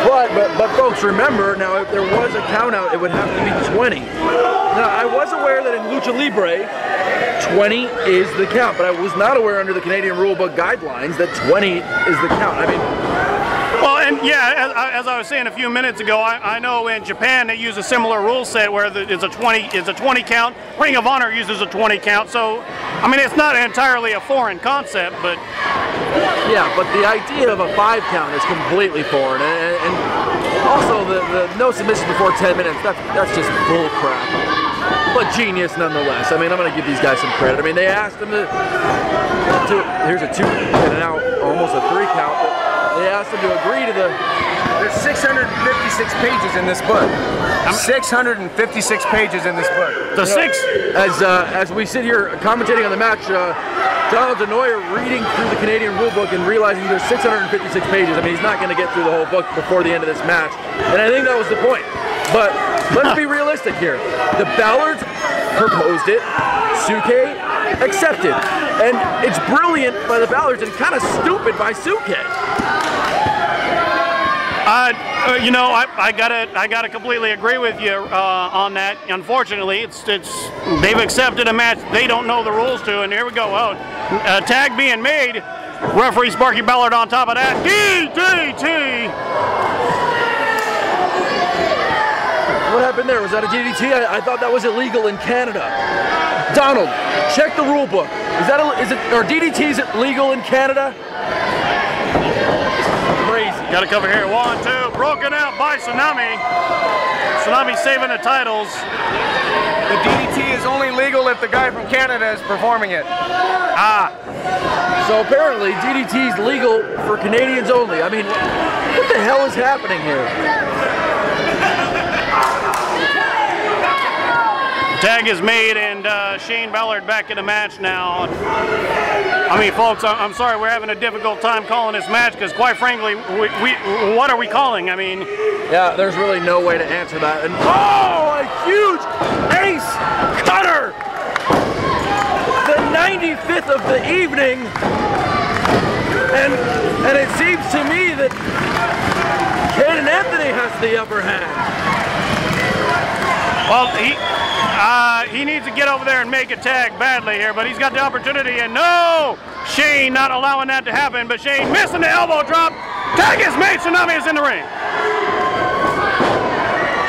[SPEAKER 4] But folks, remember now, if there was a count out, it would have to be 20. Now, I was aware that in Lucha Libre, 20 is the count, but I was not aware under the Canadian rulebook guidelines that 20 is the count. I mean.
[SPEAKER 3] Well, and yeah, as I was saying a few minutes ago, I know in Japan they use a similar rule set where it's a 20 count. Ring of Honor uses a 20 count, so I mean it's not entirely a foreign concept, but
[SPEAKER 4] yeah, but the idea of a 5 count is completely foreign, and also the no submission before 10 minutes. That's just bull crap. But genius nonetheless. I mean, I'm going to give these guys some credit. I mean, they asked them to here's a 2 and now almost a 3 count. But they asked them to agree to the.
[SPEAKER 8] There's 656 pages in this book. 656 pages in this book.
[SPEAKER 4] As we sit here commentating on the match, Donald Denoyer reading through the Canadian rulebook and realizing there's 656 pages. I mean, he's not going to get through the whole book before the end of this match, and I think that was the point. But let's be realistic here. The Ballards proposed it. Suke accepted. And it's brilliant by the Ballards and kind of stupid by Suke.
[SPEAKER 3] You know, I gotta completely agree with you on that. Unfortunately, they've accepted a match they don't know the rules to, and here we go. Oh, tag being made. Referee Sparky Ballard on top of that. DDT.
[SPEAKER 4] What happened there? Was that a DDT? I thought that was illegal in Canada. Donald, check the rule book. Are DDTs legal in Canada? Crazy.
[SPEAKER 3] Got to cover here. 1, 2. Broken out by Tsunami. Tsunami saving the titles.
[SPEAKER 8] The DDT is only legal if the guy from Canada is performing it.
[SPEAKER 4] So apparently DDT is legal for Canadians only. I mean, what the hell is happening here?
[SPEAKER 3] Tag is made, and Shane Ballard back in the match now. I mean, folks, I'm sorry we're having a difficult time calling this match because, quite frankly, what are we calling? I mean,
[SPEAKER 4] yeah, there's really no way to answer that. And oh, a huge ace cutter! The 95th of the evening, and it seems to me that Caden Anthony has the upper hand.
[SPEAKER 3] Well, he needs to get over there and make a tag badly here, but he's got the opportunity, and no! Shane not allowing that to happen, but Shane missing the elbow drop. Tag is made, Tsunami is in the ring.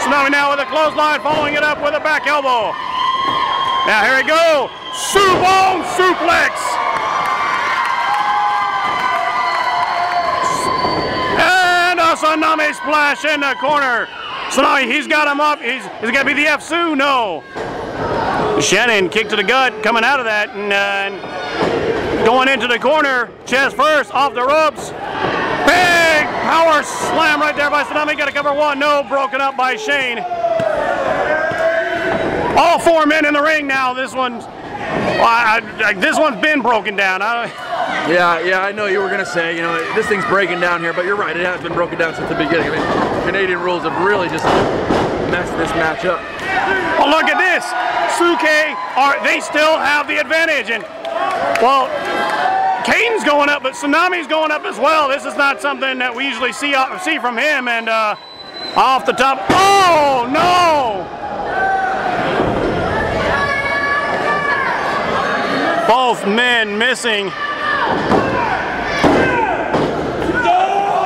[SPEAKER 3] Tsunami now with a clothesline, following it up with a back elbow. Now here we go, Subone suplex. And a Tsunami splash in the corner. Tsunami, he's got him up. Is it going to be the F-Su? No. Shannon kick to the gut coming out of that, and going into the corner, chest first, off the ropes. Big power slam right there by Tsunami. Got to cover 1. No, broken up by Shane. All 4 men in the ring now. This one's been broken down.
[SPEAKER 4] Yeah, I know you were going to say, you know, this thing's breaking down here, but you're right, it has been broken down since the beginning. I mean, Canadian rules have really just messed this match up.
[SPEAKER 3] Oh, look at this. Suke, they still have the advantage. And, well, Caden's going up, but Tsunami's going up as well. This is not something that we usually see from him. And off the top, oh, no! Both men missing.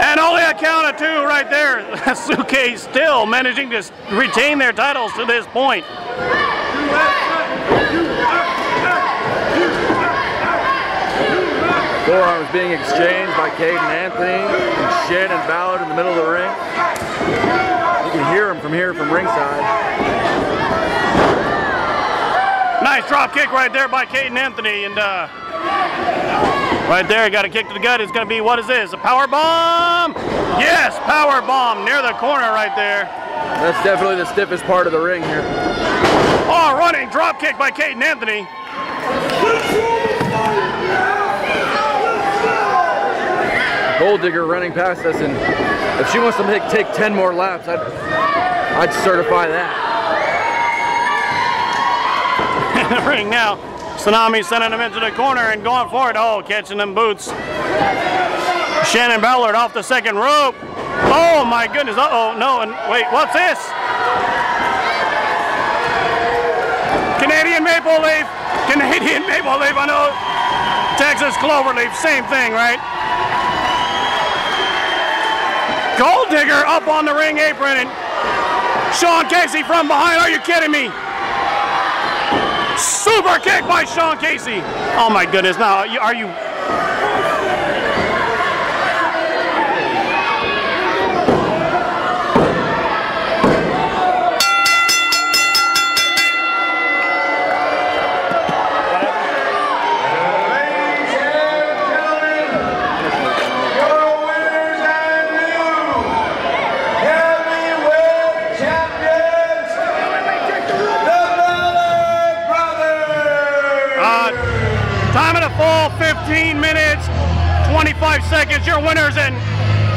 [SPEAKER 3] And only a count of 2 right there. Suke still managing to retain their titles to this point.
[SPEAKER 4] Forearms being exchanged by Caden Anthony and Shannon Ballard in the middle of the ring. You can hear him from here from ringside.
[SPEAKER 3] Nice drop kick right there by Caden Anthony, and right there, got a kick to the gut. It's going to be, what is this, a power bomb? Yes, power bomb near the corner right there.
[SPEAKER 4] That's definitely the stiffest part of the ring here.
[SPEAKER 3] Oh, running drop kick by Caden Anthony.
[SPEAKER 4] Gold Digger running past us, and if she wants to take 10 more laps, I'd certify that.
[SPEAKER 3] In the ring now, Tsunami sending him into the corner and going for it. Oh, catching them boots. Shannon Ballard off the second rope. Oh my goodness, uh-oh, no, and wait, what's this? Canadian Maple Leaf, I know. Texas Cloverleaf, same thing, right? Gold Digger up on the ring apron, and Sean Casey from behind, are you kidding me? Super kick by Sean Casey. Oh my goodness, now, are you? Time of the fall, 15 minutes, 25 seconds. Your winners and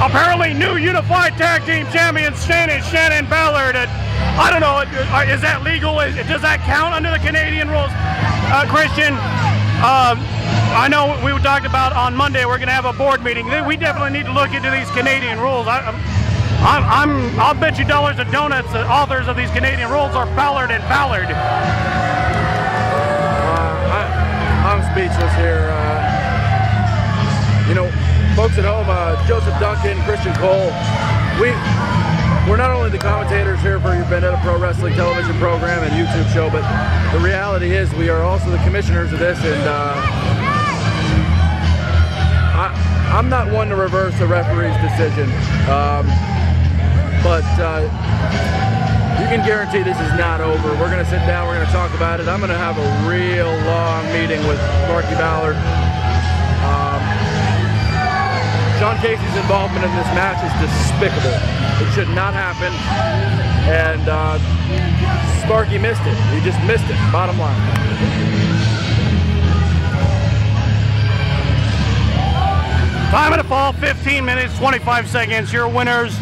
[SPEAKER 3] apparently new unified tag team champions, Shane and Shannon Ballard. I don't know, is that legal? Does that count under the Canadian rules? Christian, I know we talked about on Monday we're going to have a board meeting. We definitely need to look into these Canadian rules. I'll bet you dollars and donuts the authors of these Canadian rules are Ballard and Ballard.
[SPEAKER 4] I'm speechless here. You know, folks at home, Joseph Duncan, Christian Cole, we're not only the commentators here for your Vendetta Pro Wrestling television program and YouTube show, but the reality is we are also the commissioners of this, and I'm not one to reverse the referee's decision, but you can guarantee this is not over. We're going to sit down, we're going to talk about it. I'm going to have a real long meeting with Marky Ballard. Sean Casey's involvement in this match is despicable. It should not happen, and Sparky missed it. He just missed it, bottom line.
[SPEAKER 3] Time of the fall, 15 minutes, 25 seconds. Your winners,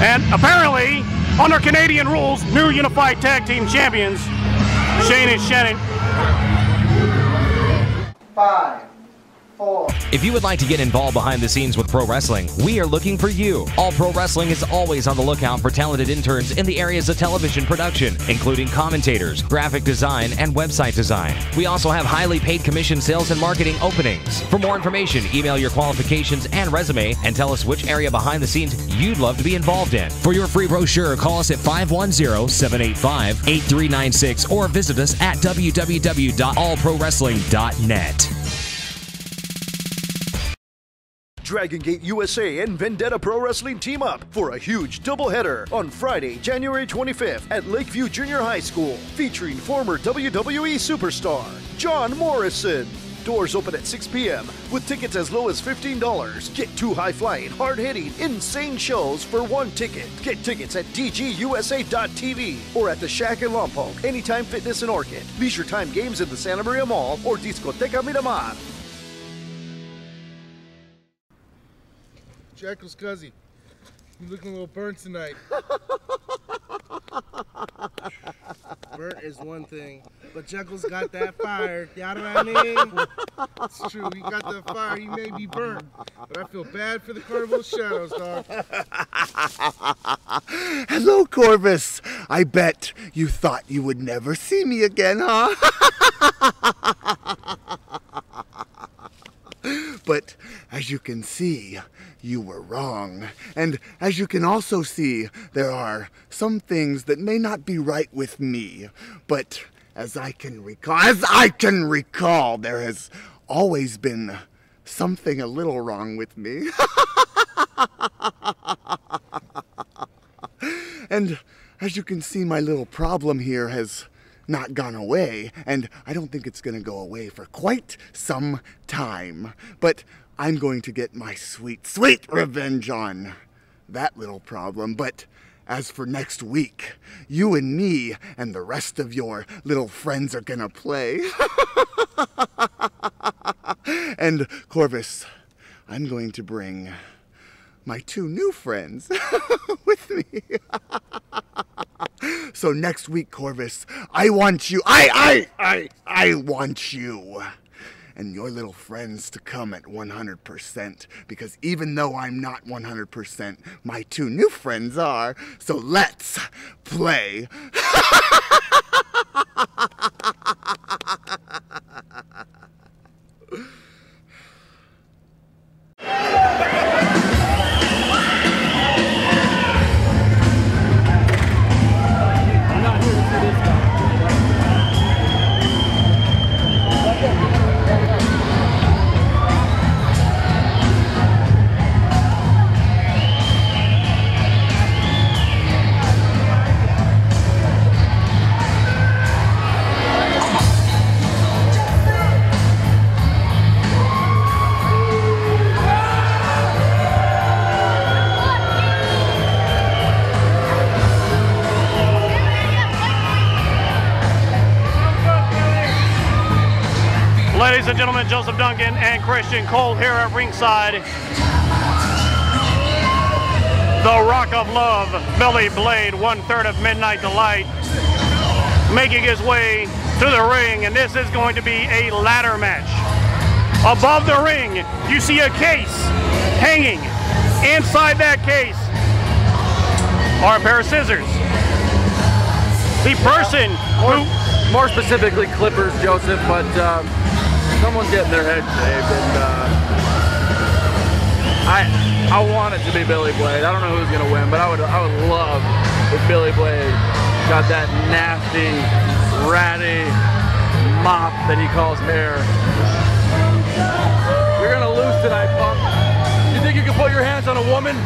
[SPEAKER 3] and apparently, under Canadian rules, new Unified Tag Team Champions, Shane and Shannon.
[SPEAKER 7] 5, 4.
[SPEAKER 6] If you would like to get involved behind the scenes with pro wrestling, we are looking for you. All Pro Wrestling is always on the lookout for talented interns in the areas of television production, including commentators, graphic design, and website design. We also have highly paid commission sales and marketing openings. For more information, email your qualifications and resume and tell us which area behind the scenes you'd love to be involved in. For your free brochure, call us at 510-785-8396 or visit us at www.allprowrestling.net.
[SPEAKER 5] Dragon Gate USA and Vendetta Pro Wrestling team up for a huge doubleheader on Friday, January 25th at Lakeview Junior High School, featuring former WWE superstar John Morrison. Doors open at 6 p.m. with tickets as low as $15. Get 2 high-flying, hard-hitting, insane shows for 1 ticket. Get tickets at dgusa.tv or at the Shack in Lompoc, Anytime Fitness in Orchid, Leisure Time Games in the Santa Maria Mall, or Discoteca Miramar.
[SPEAKER 10] Jekyll's Cuzzy, you looking a little burnt tonight. Burnt is one thing, but Jekyll's got that fire. You know what I mean? It's true, he got that fire. He may be burnt, but I feel bad for the Carnival Shadows, dog.
[SPEAKER 11] Hello, Corvus. I bet you thought you would never see me again, huh? But as you can see, you were wrong. And as you can also see, there are some things that may not be right with me. But as I can recall, there has always been something a little wrong with me. And as you can see, my little problem here has not gone away, and I don't think it's going to go away for quite some time. But I'm going to get my sweet, sweet revenge on that little problem. But as for next week, you and me and the rest of your little friends are going to play. And Corvus, I'm going to bring my 2 new friends with me. So next week, Corvus, I want you, I want you and your little friends to come at 100%, because even though I'm not 100%, my 2 new friends are. So let's play.
[SPEAKER 3] Ladies and gentlemen, Joseph Duncan and Christian Cole here at ringside. The Rock of Love, Billy Blade, 1/3 of Midnight Delight, making his way to the ring, and this is going to be a ladder match. Above the ring, you see a case hanging. Inside that case are a pair of scissors. The person who...
[SPEAKER 4] More specifically clippers, Joseph, but someone's getting their head shaved, and I want it to be Billy Blade. I don't know who's gonna win, but I would love if Billy Blade got that nasty, ratty mop that he calls hair. You're gonna lose tonight, punk. You think you can put your hands on a woman?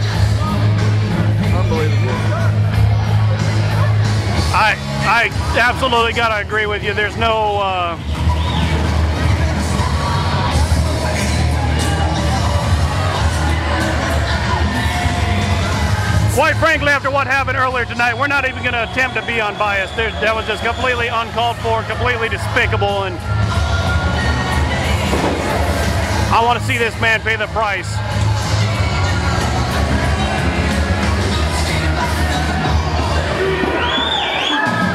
[SPEAKER 4] Unbelievable.
[SPEAKER 3] I absolutely gotta agree with you. There's no quite frankly, after what happened earlier tonight, we're not even going to attempt to be unbiased. That was just completely uncalled for, completely despicable, and I want to see this man pay the price.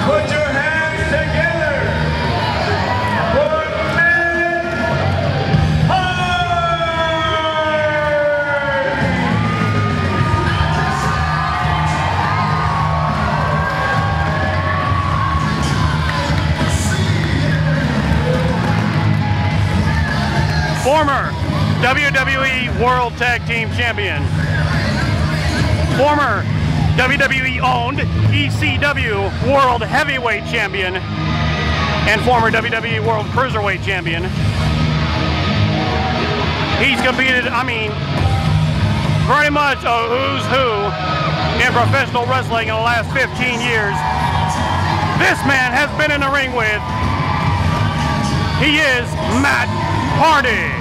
[SPEAKER 2] Put your hands together for Men
[SPEAKER 3] Former WWE World Tag Team Champion. Former WWE-owned ECW World Heavyweight Champion. And former WWE World Cruiserweight Champion. He's competed, I mean, pretty much a who's who in professional wrestling in the last 15 years. This man has been in the ring with, he is Matt Hardy.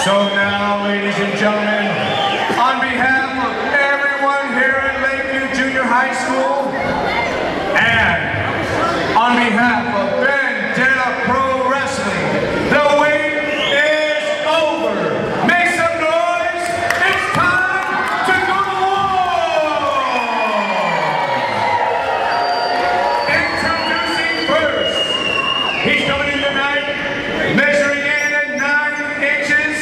[SPEAKER 2] So now, ladies and gentlemen, on behalf of everyone here at Lakeview Junior High School, and on behalf of Vendetta Pro Wrestling, the wait is over. Make some noise. It's time to go to war. Introducing first, he's coming in tonight, measuring in at 9 inches.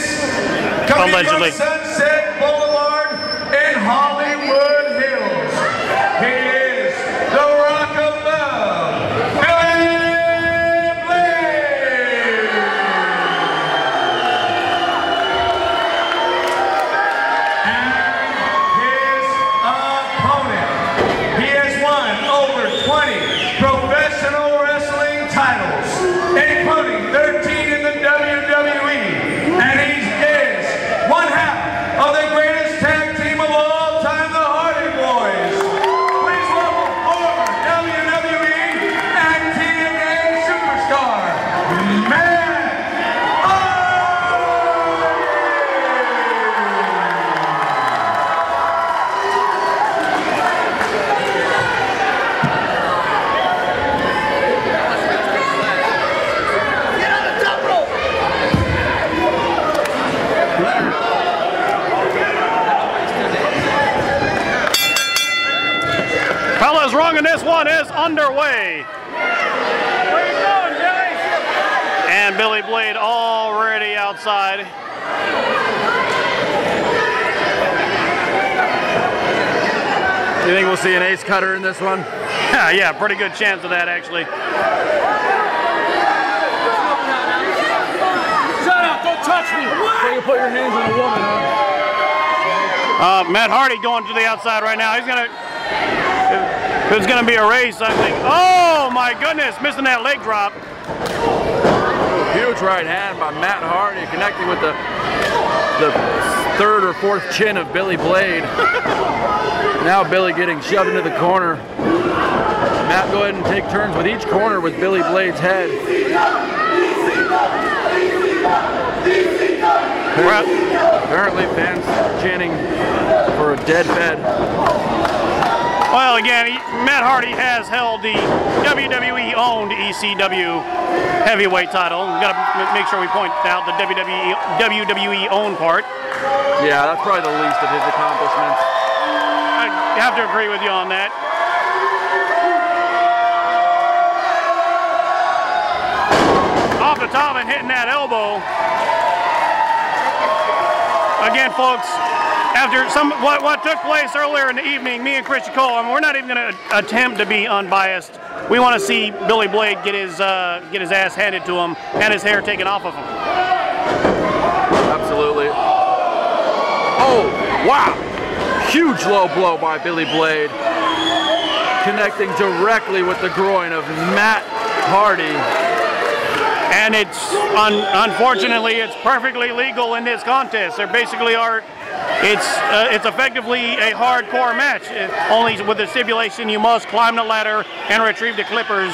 [SPEAKER 2] Coming
[SPEAKER 3] Allegedly.
[SPEAKER 2] from Sunset Boulevard in Hollywood Hills, he is the Rock of Love, Billy Blade. And his opponent, he has won over 20 professional wrestling titles, including 13 in the WWE, and he is one half
[SPEAKER 3] This one is underway.
[SPEAKER 10] Where you going, Joey?
[SPEAKER 3] And Billy Blade already outside.
[SPEAKER 4] You think we'll see an ace cutter in this one?
[SPEAKER 3] Yeah, pretty good chance of that, actually.
[SPEAKER 10] Shut up, don't touch me.
[SPEAKER 4] So you put your hands on a woman, huh?
[SPEAKER 3] Matt Hardy going to the outside right now. He's gonna. There's gonna be a race, I think. Oh my goodness, missing that leg drop.
[SPEAKER 4] Huge right hand by Matt Hardy, connecting with the third or fourth chin of Billy Blade. Now Billy getting shoved into the corner. Matt, go ahead and take turns with each corner with Billy Blade's head. Apparently fans chanting for a dead bed.
[SPEAKER 3] Well, again, Matt Hardy has held the WWE-owned ECW heavyweight title. We've got to make sure we point out the WWE-owned part.
[SPEAKER 4] Yeah, that's probably the least of his accomplishments.
[SPEAKER 3] I have to agree with you on that. Off the top and hitting that elbow. Again, folks, after what took place earlier in the evening, me and Christian Cole, I mean, we're not even going to attempt to be unbiased. We want to see Billy Blade get his ass handed to him and his hair taken off of him.
[SPEAKER 4] Absolutely. Oh, wow. Huge low blow by Billy Blade, connecting directly with the groin of Matt Hardy.
[SPEAKER 3] And it's, unfortunately, it's perfectly legal in this contest. There basically are, it's effectively a hardcore match. Only with the stipulation you must climb the ladder and retrieve the clippers.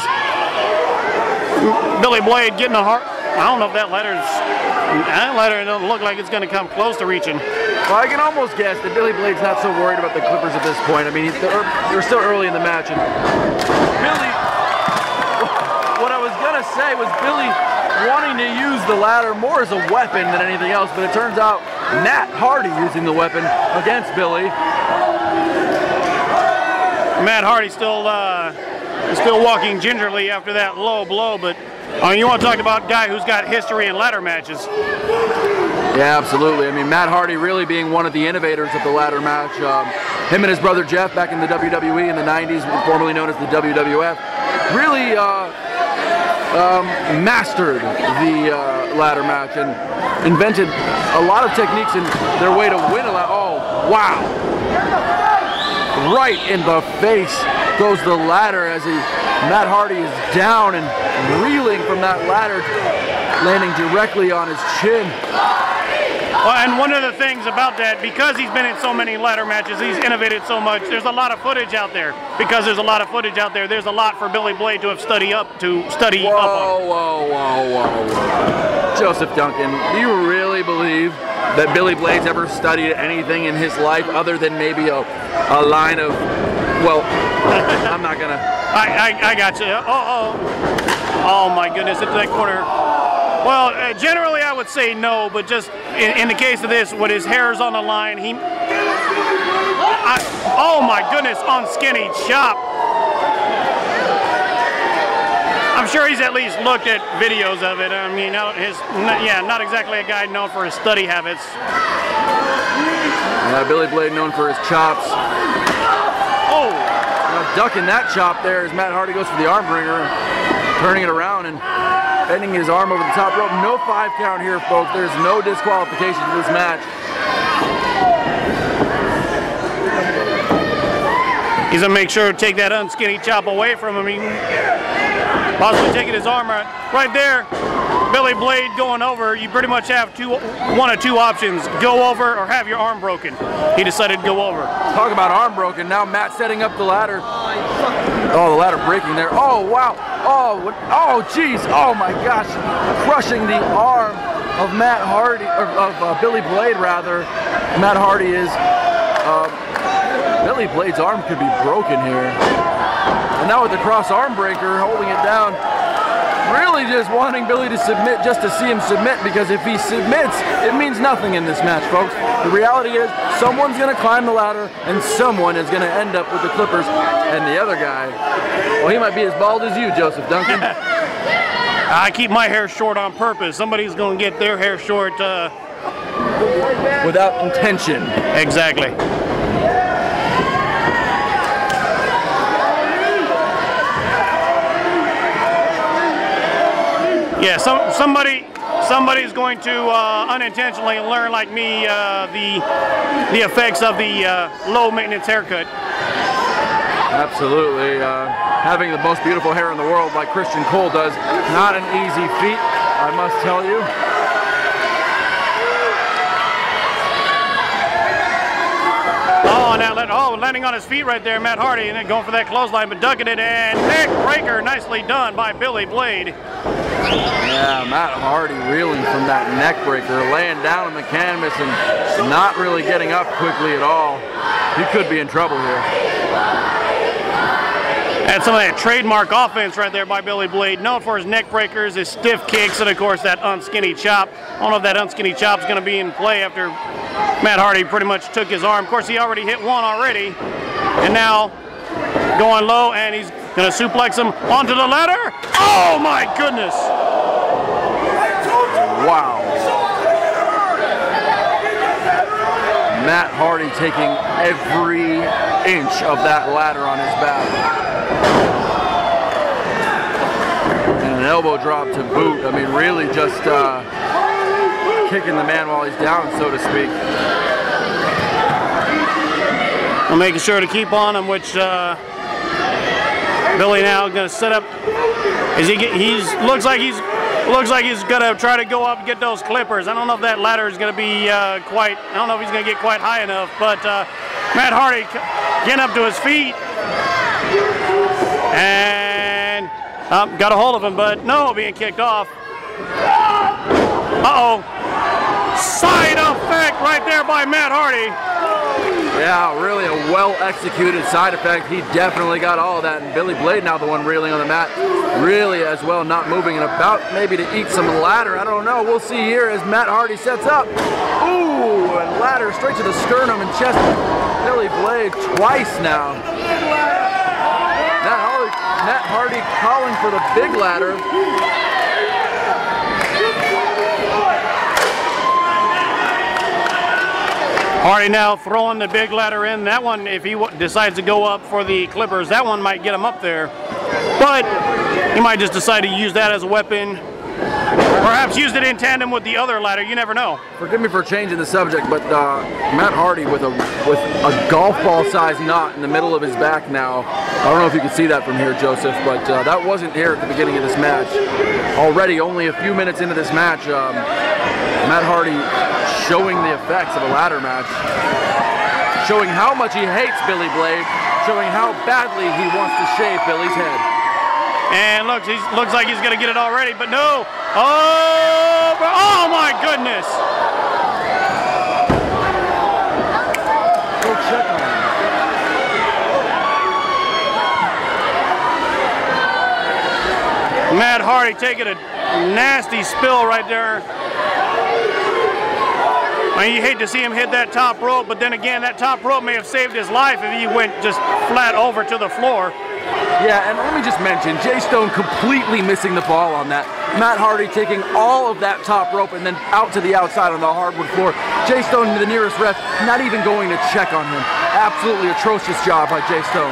[SPEAKER 3] Billy Blade getting a hard, I don't know if that ladder doesn't look like it's going to come close to reaching.
[SPEAKER 4] Well, I can almost guess that Billy Blade's not so worried about the clippers at this point. I mean, they're still early in the match. And Billy, what I was going to say was Billy wanting to use the ladder more as a weapon than anything else, but it turns out Matt Hardy using the weapon against Billy.
[SPEAKER 3] Matt Hardy still walking gingerly after that low blow, but you want to talk about a guy who's got history in ladder matches.
[SPEAKER 4] Yeah, absolutely. I mean, Matt Hardy really being one of the innovators of the ladder match. Him and his brother Jeff back in the WWE in the 90s, formerly known as the WWF, really mastered the ladder match and invented a lot of techniques in their way to win a ladder. Oh, wow. Right in the face goes the ladder as Matt Hardy is down and reeling from that ladder, landing directly on his chin.
[SPEAKER 3] Well, and one of the things about that, because he's been in so many ladder matches, he's innovated so much, there's a lot of footage out there. Because there's a lot of footage out there, there's a lot for Billy Blade to have studied up on.
[SPEAKER 4] Whoa. Joseph Duncan, do you really believe that Billy Blade's ever studied anything in his life other than maybe a line of, well, I'm not gonna.
[SPEAKER 3] I got you. Oh my goodness, into that corner. Well, generally I would say no, but just in the case of this, with his hair's on the line, oh my goodness, on skinny chop. I'm sure he's at least looked at videos of it. I mean, not exactly a guy known for his study habits.
[SPEAKER 4] Yeah, Billy Blade known for his chops.
[SPEAKER 3] Oh!
[SPEAKER 4] Now ducking that chop there as Matt Hardy goes for the arm bringer, turning it around and bending his arm over the top rope. No 5 count here, folks. There's no disqualification in this match.
[SPEAKER 3] He's going to make sure to take that unskinny chop away from him. He possibly taking his arm right there. Billy Blade going over. You pretty much have one of two options. Go over or have your arm broken. He decided to go over.
[SPEAKER 4] Talk about arm broken. Now Matt setting up the ladder. Oh, the ladder breaking there. Oh, wow. Oh, geez. Oh, my gosh. Crushing the arm of Matt Hardy, or of Billy Blade, rather. Matt Hardy is... Billy Blade's arm could be broken here. And now with the cross arm breaker holding it down. really just wanting Billy to submit just to see him submit, because if he submits, it means nothing in this match, folks. The reality is someone's going to climb the ladder and someone is going to end up with the clippers, and the other guy, well, he might be as bald as you, Joseph Duncan.
[SPEAKER 3] I keep my hair short on purpose. Somebody's going to get their hair short
[SPEAKER 4] without intention.
[SPEAKER 3] Exactly. Yeah, somebody's going to unintentionally learn, like me, the effects of the low maintenance haircut.
[SPEAKER 4] Absolutely. Having the most beautiful hair in the world like Christian Cole does, not an easy feat, I must tell you.
[SPEAKER 3] Oh, now landing on his feet right there, Matt Hardy, and then going for that clothesline, but ducking it, and neck breaker, nicely done by Billy Blade.
[SPEAKER 4] Yeah, Matt Hardy reeling from that neck breaker, laying down on the canvas and not really getting up quickly at all. He could be in trouble here.
[SPEAKER 3] That's some of that trademark offense right there by Billy Blade, known for his neck breakers, his stiff kicks, and of course that unskinny chop. I don't know if that unskinny chop's going to be in play after Matt Hardy pretty much took his arm. Of course, he already hit one already, and now going low, and he's going to suplex him onto the ladder. Oh my goodness!
[SPEAKER 4] Wow. Matt Hardy taking every inch of that ladder on his back. And an elbow drop to boot. I mean, really just kicking the man while he's down, so to speak.
[SPEAKER 3] I'm making sure to keep on him, which Billy now going to set up. Looks like he's going to try to go up and get those clippers. I don't know if that ladder is going to be I don't know if he's going to get quite high enough, but Matt Hardy getting up to his feet and got a hold of him, but no, being kicked off. Uh-oh. Side effect right there by Matt Hardy.
[SPEAKER 4] Yeah, really a well-executed side effect. He definitely got all of that. And Billy Blade now the one reeling on the mat. Really as well, not moving and about maybe to eat some ladder. I don't know. We'll see here as Matt Hardy sets up. Ooh, and ladder straight to the sternum and chest. Billy Blade twice now. Matt Hardy calling for the big ladder.
[SPEAKER 3] Hardy now throwing the big ladder in. That one, if he decides to go up for the clippers, that one might get him up there. But he might just decide to use that as a weapon. Perhaps use it in tandem with the other ladder. You never know.
[SPEAKER 4] Forgive me for changing the subject, but Matt Hardy with a golf ball size knot in the middle of his back now. I don't know if you can see that from here, Joseph, but that wasn't here at the beginning of this match. Already, only a few minutes into this match, Matt Hardy showing the effects of a ladder match, showing how much he hates Billy Blade, showing how badly he wants to shave Billy's head.
[SPEAKER 3] And looks like he's going to get it already, but no. Oh my goodness.
[SPEAKER 4] Go check on him.
[SPEAKER 3] Matt Hardy taking a nasty spill right there. I mean, you hate to see him hit that top rope, but then again, that top rope may have saved his life if he went just flat over to the floor.
[SPEAKER 4] Yeah, and let me just mention, Jay Stone completely missing the ball on that. Matt Hardy taking all of that top rope and then out to the outside on the hardwood floor. Jay Stone, the nearest ref, not even going to check on him. Absolutely atrocious job by Jay Stone.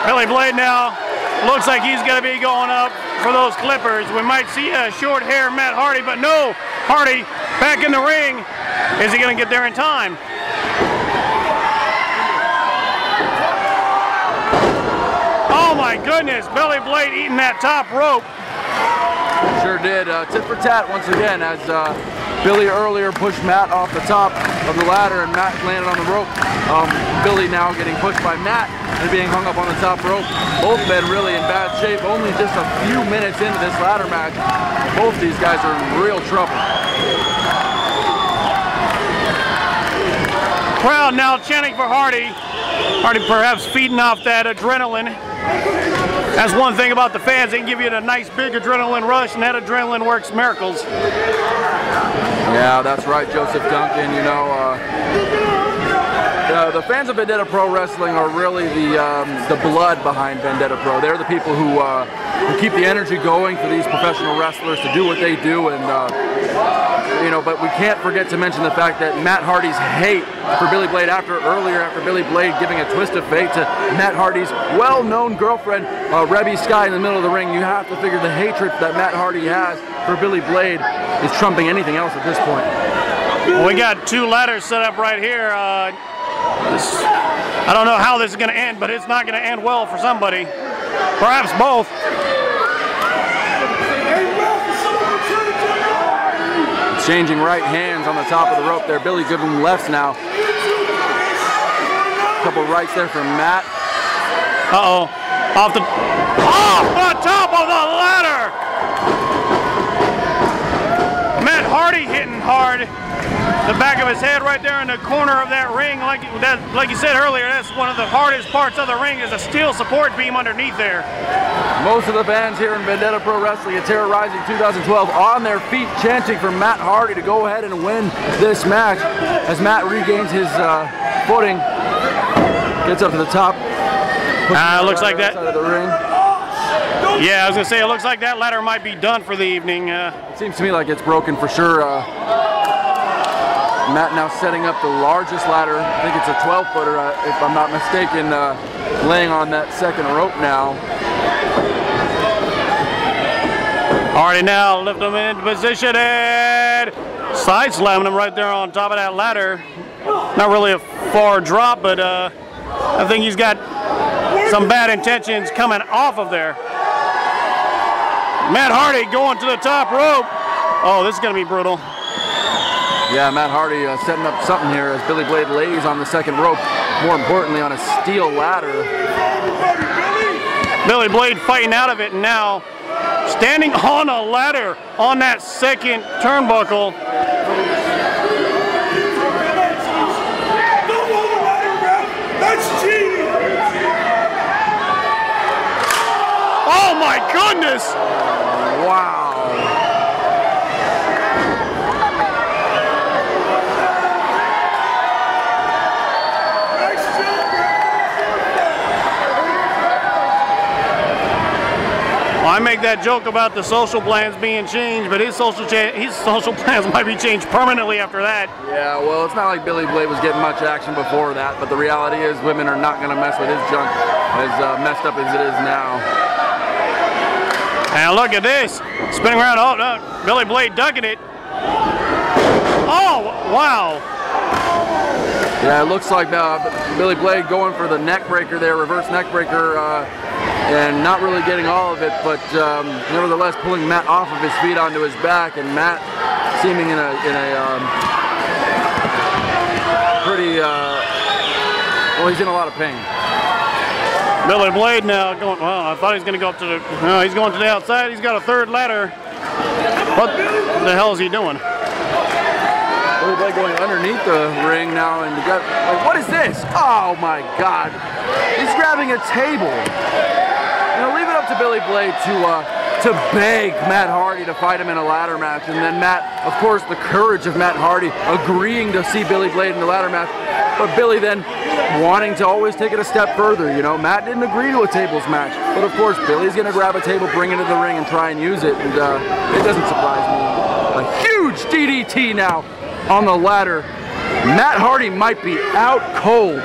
[SPEAKER 3] Billy Blade now looks like he's going to be going up for those clippers. We might see a short hair Matt Hardy, but no, Hardy back in the ring. Is he going to get there in time? Oh my goodness, Billy Blade eating that top rope.
[SPEAKER 4] Sure did. Tit for tat once again as Billy earlier pushed Matt off the top of the ladder and Matt landed on the rope. Billy now getting pushed by Matt and being hung up on the top rope. Both men really in bad shape. Only just a few minutes into this ladder match. Both these guys are in real trouble.
[SPEAKER 3] Crowd now chanting for Hardy. Hardy perhaps feeding off that adrenaline. That's one thing about the fans. They can give you a nice big adrenaline rush, and that adrenaline works miracles.
[SPEAKER 4] Yeah, that's right, Joseph Duncan. You know, the fans of Vendetta Pro Wrestling are really the blood behind Vendetta Pro. They're the people who keep the energy going for these professional wrestlers to do what they do, and you know. But we can't forget to mention the fact that Matt Hardy's hate for Billy Blade after Billy Blade giving a twist of fate to Matt Hardy's well-known girlfriend, Rebby Sky, in the middle of the ring. You have to figure the hatred that Matt Hardy has for Billy Blade is trumping anything else at this point.
[SPEAKER 3] Well, we got two ladders set up right here. I don't know how this is going to end, but it's not going to end well for somebody. Perhaps both.
[SPEAKER 4] Exchanging right hands on the top of the rope there. Billy giving lefts now. A couple rights there from Matt.
[SPEAKER 3] Uh-oh. Off the top of the ladder! Matt Hardy hitting hard. The back of his head right there in the corner of that ring. Like you said earlier, that's one of the hardest parts of the ring, is a steel support beam underneath there.
[SPEAKER 4] Most of the fans here in Vendetta Pro Wrestling at Terror Rising 2012 on their feet chanting for Matt Hardy to go ahead and win this match as Matt regains his footing. Gets up to the top.
[SPEAKER 3] Looks like that.
[SPEAKER 4] Of the ring.
[SPEAKER 3] Yeah, I was going to say, it looks like that ladder might be done for the evening.
[SPEAKER 4] It seems to me like it's broken for sure. Matt now setting up the largest ladder. I think it's a 12-footer, if I'm not mistaken, laying on that second rope now.
[SPEAKER 3] Already now, lift him into position and side slamming him right there on top of that ladder. Not really a far drop, but I think he's got some bad intentions coming off of there. Matt Hardy going to the top rope. Oh, this is going to be brutal.
[SPEAKER 4] Yeah, Matt Hardy setting up something here as Billy Blade lays on the second rope. More importantly, on a steel ladder.
[SPEAKER 3] Billy Blade fighting out of it, and now standing on a ladder on that second turnbuckle.
[SPEAKER 1] That's cheating!
[SPEAKER 3] Oh my goodness!
[SPEAKER 4] Wow.
[SPEAKER 3] Well, I make that joke about the social plans being changed, but his social plans might be changed permanently after that.
[SPEAKER 4] Yeah, well, it's not like Billy Blade was getting much action before that, but the reality is women are not going to mess with his junk as messed up as it is now.
[SPEAKER 3] And look at this, spinning around. Oh, no, Billy Blade ducking it. Oh, wow.
[SPEAKER 4] Yeah, it looks like Billy Blade going for the neck breaker there, reverse neck breaker, and not really getting all of it, but nevertheless pulling Matt off of his feet onto his back, and Matt seeming in a pretty, well, he's in a lot of pain.
[SPEAKER 3] Billy Blade now going, well, I thought he was going to go up to the, no, he's going to the outside. He's got a third ladder. What the hell is he doing?
[SPEAKER 4] Billy Blade going underneath the ring now, and you got, like, what is this? Oh my God. He's grabbing a table. You know, leave it up to Billy Blade to beg Matt Hardy to fight him in a ladder match, and then Matt, of course, the courage of Matt Hardy agreeing to see Billy Blade in the ladder match, but Billy then wanting to always take it a step further. You know, Matt didn't agree to a tables match, but of course Billy's gonna grab a table, bring it to the ring, and try and use it, and it doesn't surprise me. A huge DDT now on the ladder. Matt Hardy might be out cold.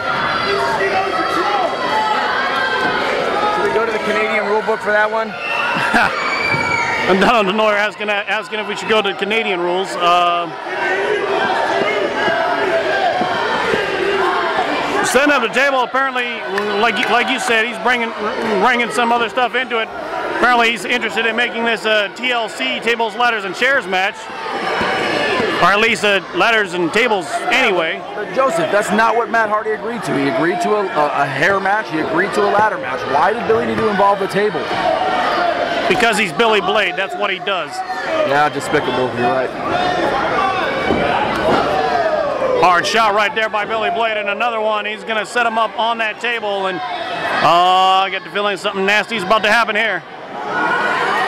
[SPEAKER 8] Should we go to the Canadian rulebook for that one?
[SPEAKER 3] I'm down on the lawyer asking if we should go to Canadian rules. Setting up the table, apparently, like you said, he's bringing some other stuff into it. Apparently, he's interested in making this a TLC tables, ladders, and chairs match, or at least ladders and tables anyway.
[SPEAKER 4] But Joseph, that's not what Matt Hardy agreed to. He agreed to a hair match. He agreed to a ladder match. Why did Billy need to involve the table?
[SPEAKER 3] Because he's Billy Blade. That's what he does.
[SPEAKER 4] Yeah, despicable. You're right.
[SPEAKER 3] Hard shot right there by Billy Blade, and another one. He's going to set him up on that table, and I get the feeling something nasty is about to happen here.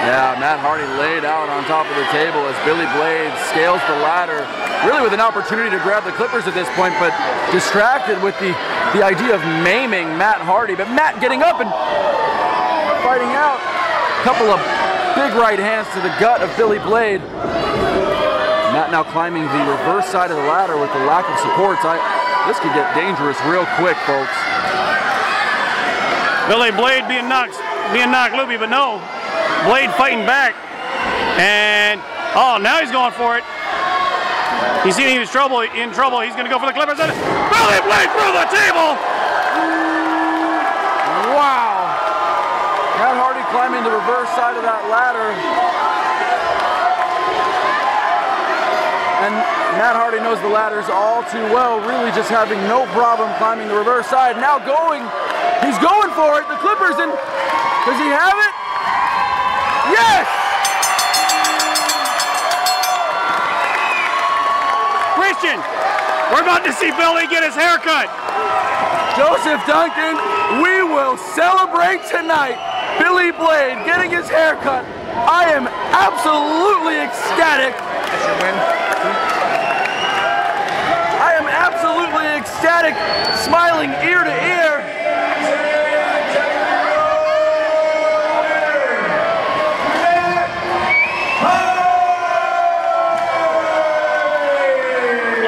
[SPEAKER 4] Yeah, Matt Hardy laid out on top of the table as Billy Blade scales the ladder, really with an opportunity to grab the clippers at this point, but distracted with the idea of maiming Matt Hardy. But Matt getting up and fighting out. A couple of big right hands to the gut of Billy Blade. Matt now climbing the reverse side of the ladder with the lack of supports. This could get dangerous real quick, folks.
[SPEAKER 3] Billy Blade being knocked loopy, but no. Blade fighting back. And, oh, now he's going for it. He's seen he was in trouble. He's going to go for the clippers. And Billy Blade through the table.
[SPEAKER 4] Wow. Matt Hardy climbing the reverse side of that ladder. And Matt Hardy knows the ladders all too well, really just having no problem climbing the reverse side. Now he's going for it, the clippers, and does he have it? Yes!
[SPEAKER 3] Christian, we're about to see Billy get his hair cut.
[SPEAKER 4] Joseph Duncan, we will celebrate tonight. Billy Blade getting his hair cut. I am absolutely ecstatic. I am absolutely ecstatic, smiling ear to ear.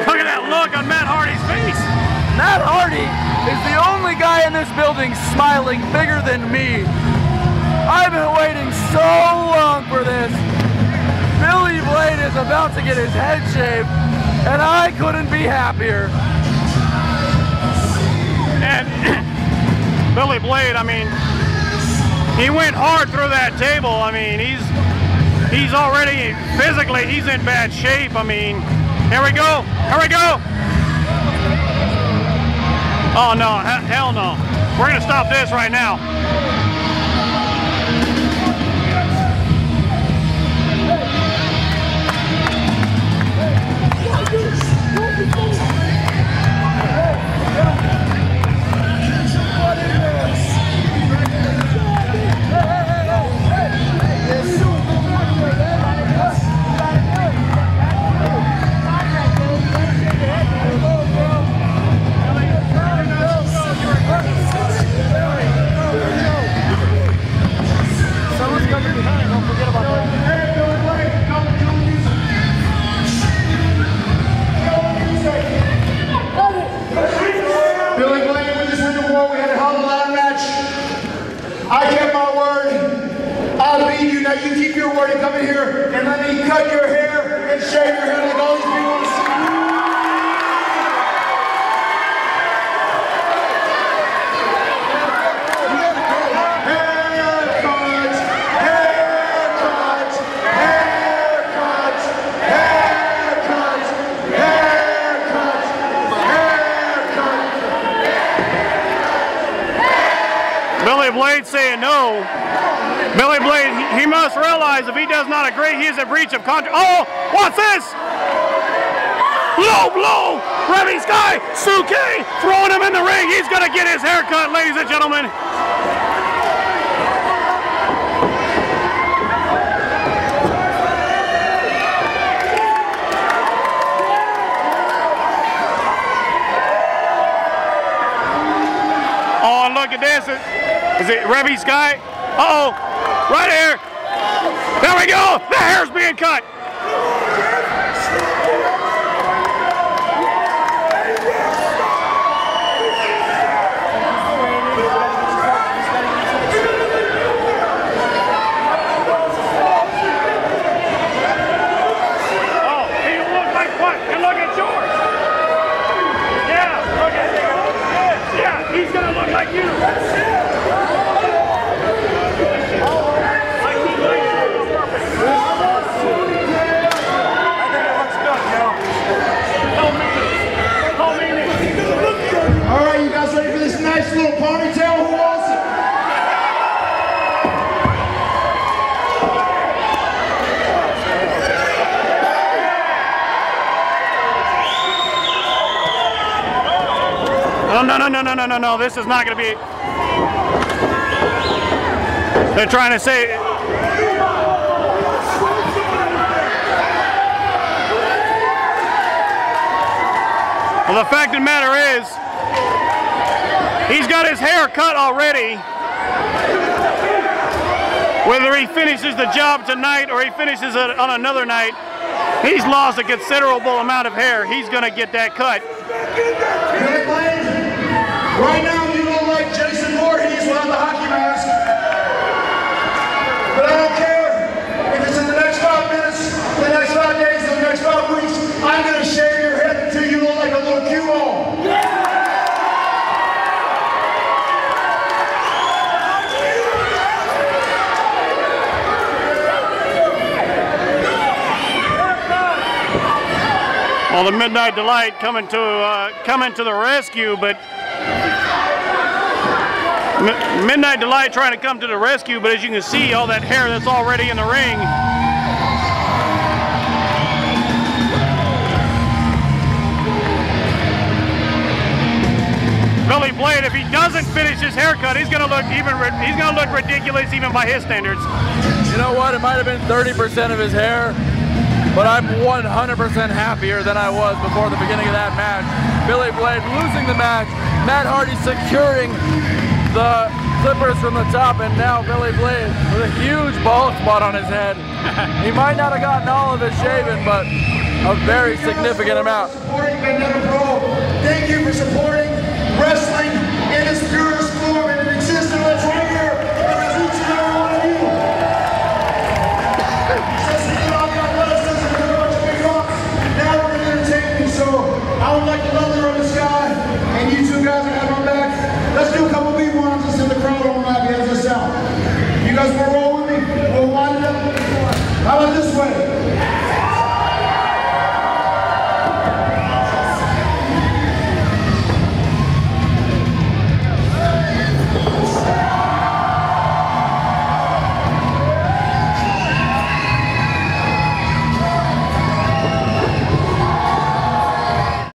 [SPEAKER 3] Look at that look on Matt Hardy's face.
[SPEAKER 4] Matt Hardy is the only guy in this building smiling bigger than me. I've been waiting so long for this. Billy Blade is about to get his head shaved, and I couldn't be happier.
[SPEAKER 3] And Billy Blade, I mean, he went hard through that table. I mean, he's already physically, he's in bad shape. I mean, here we go, here we go. Oh no, hell no. We're gonna stop this right now.
[SPEAKER 7] You keep your word and come in here and let me cut your hair and shave your head like all these people want to see.
[SPEAKER 3] Billy Blade saying no. Billy Blade, he must realize if he does not agree, he is a breach of contract. Oh, what's this? Low blow! Remy Sky, Suke throwing him in the ring. He's going to get his hair cut, ladies and gentlemen. Oh, look at this. Is it Remy Sky? Uh-oh, right here. There we go. The hair's being cut. Oh, he looks like what? And look at yours. Yeah, look at him. Yeah, he's going to look like you. No. This is not going to be. They're trying to say. Well, the fact of the matter is, he's got his hair cut already. Whether he finishes the job tonight or he finishes it on another night, he's lost a considerable amount of hair. He's going to get that cut.
[SPEAKER 2] Right now, you look like Jason Voorhees without the hockey mask. But I don't care if it's in the next 5 minutes, the next 5 days, the next 5 weeks. I'm going to shave your head until you look like a little cue ball.
[SPEAKER 3] Well, the Midnight Delight coming to the rescue, but Midnight Delight trying to come to the rescue, but as you can see, all that hair that's already in the ring. Billy Blade, if he doesn't finish his haircut, he's gonna look ridiculous even by his standards.
[SPEAKER 4] You know what? It might have been 30% of his hair, but I'm 100% happier than I was before the beginning of that match. Billy Blade losing the match, Matt Hardy securing the clippers from the top, and now Billy Blade with a huge bald spot on his head. He might not have gotten all of it shaven, but a very significant amount.
[SPEAKER 2] Supporting Vendetta Pro. Thank you for supporting wrestling in its purest form and it exists in us right here because each and every one of you. Now we're going to entertain me, so I would like to leather on the sky, and you two guys are having my back. Let's do a couple beat ones just in the crowd on that. How does this sound? You guys want to roll with me? We'll wind it up. How about this way?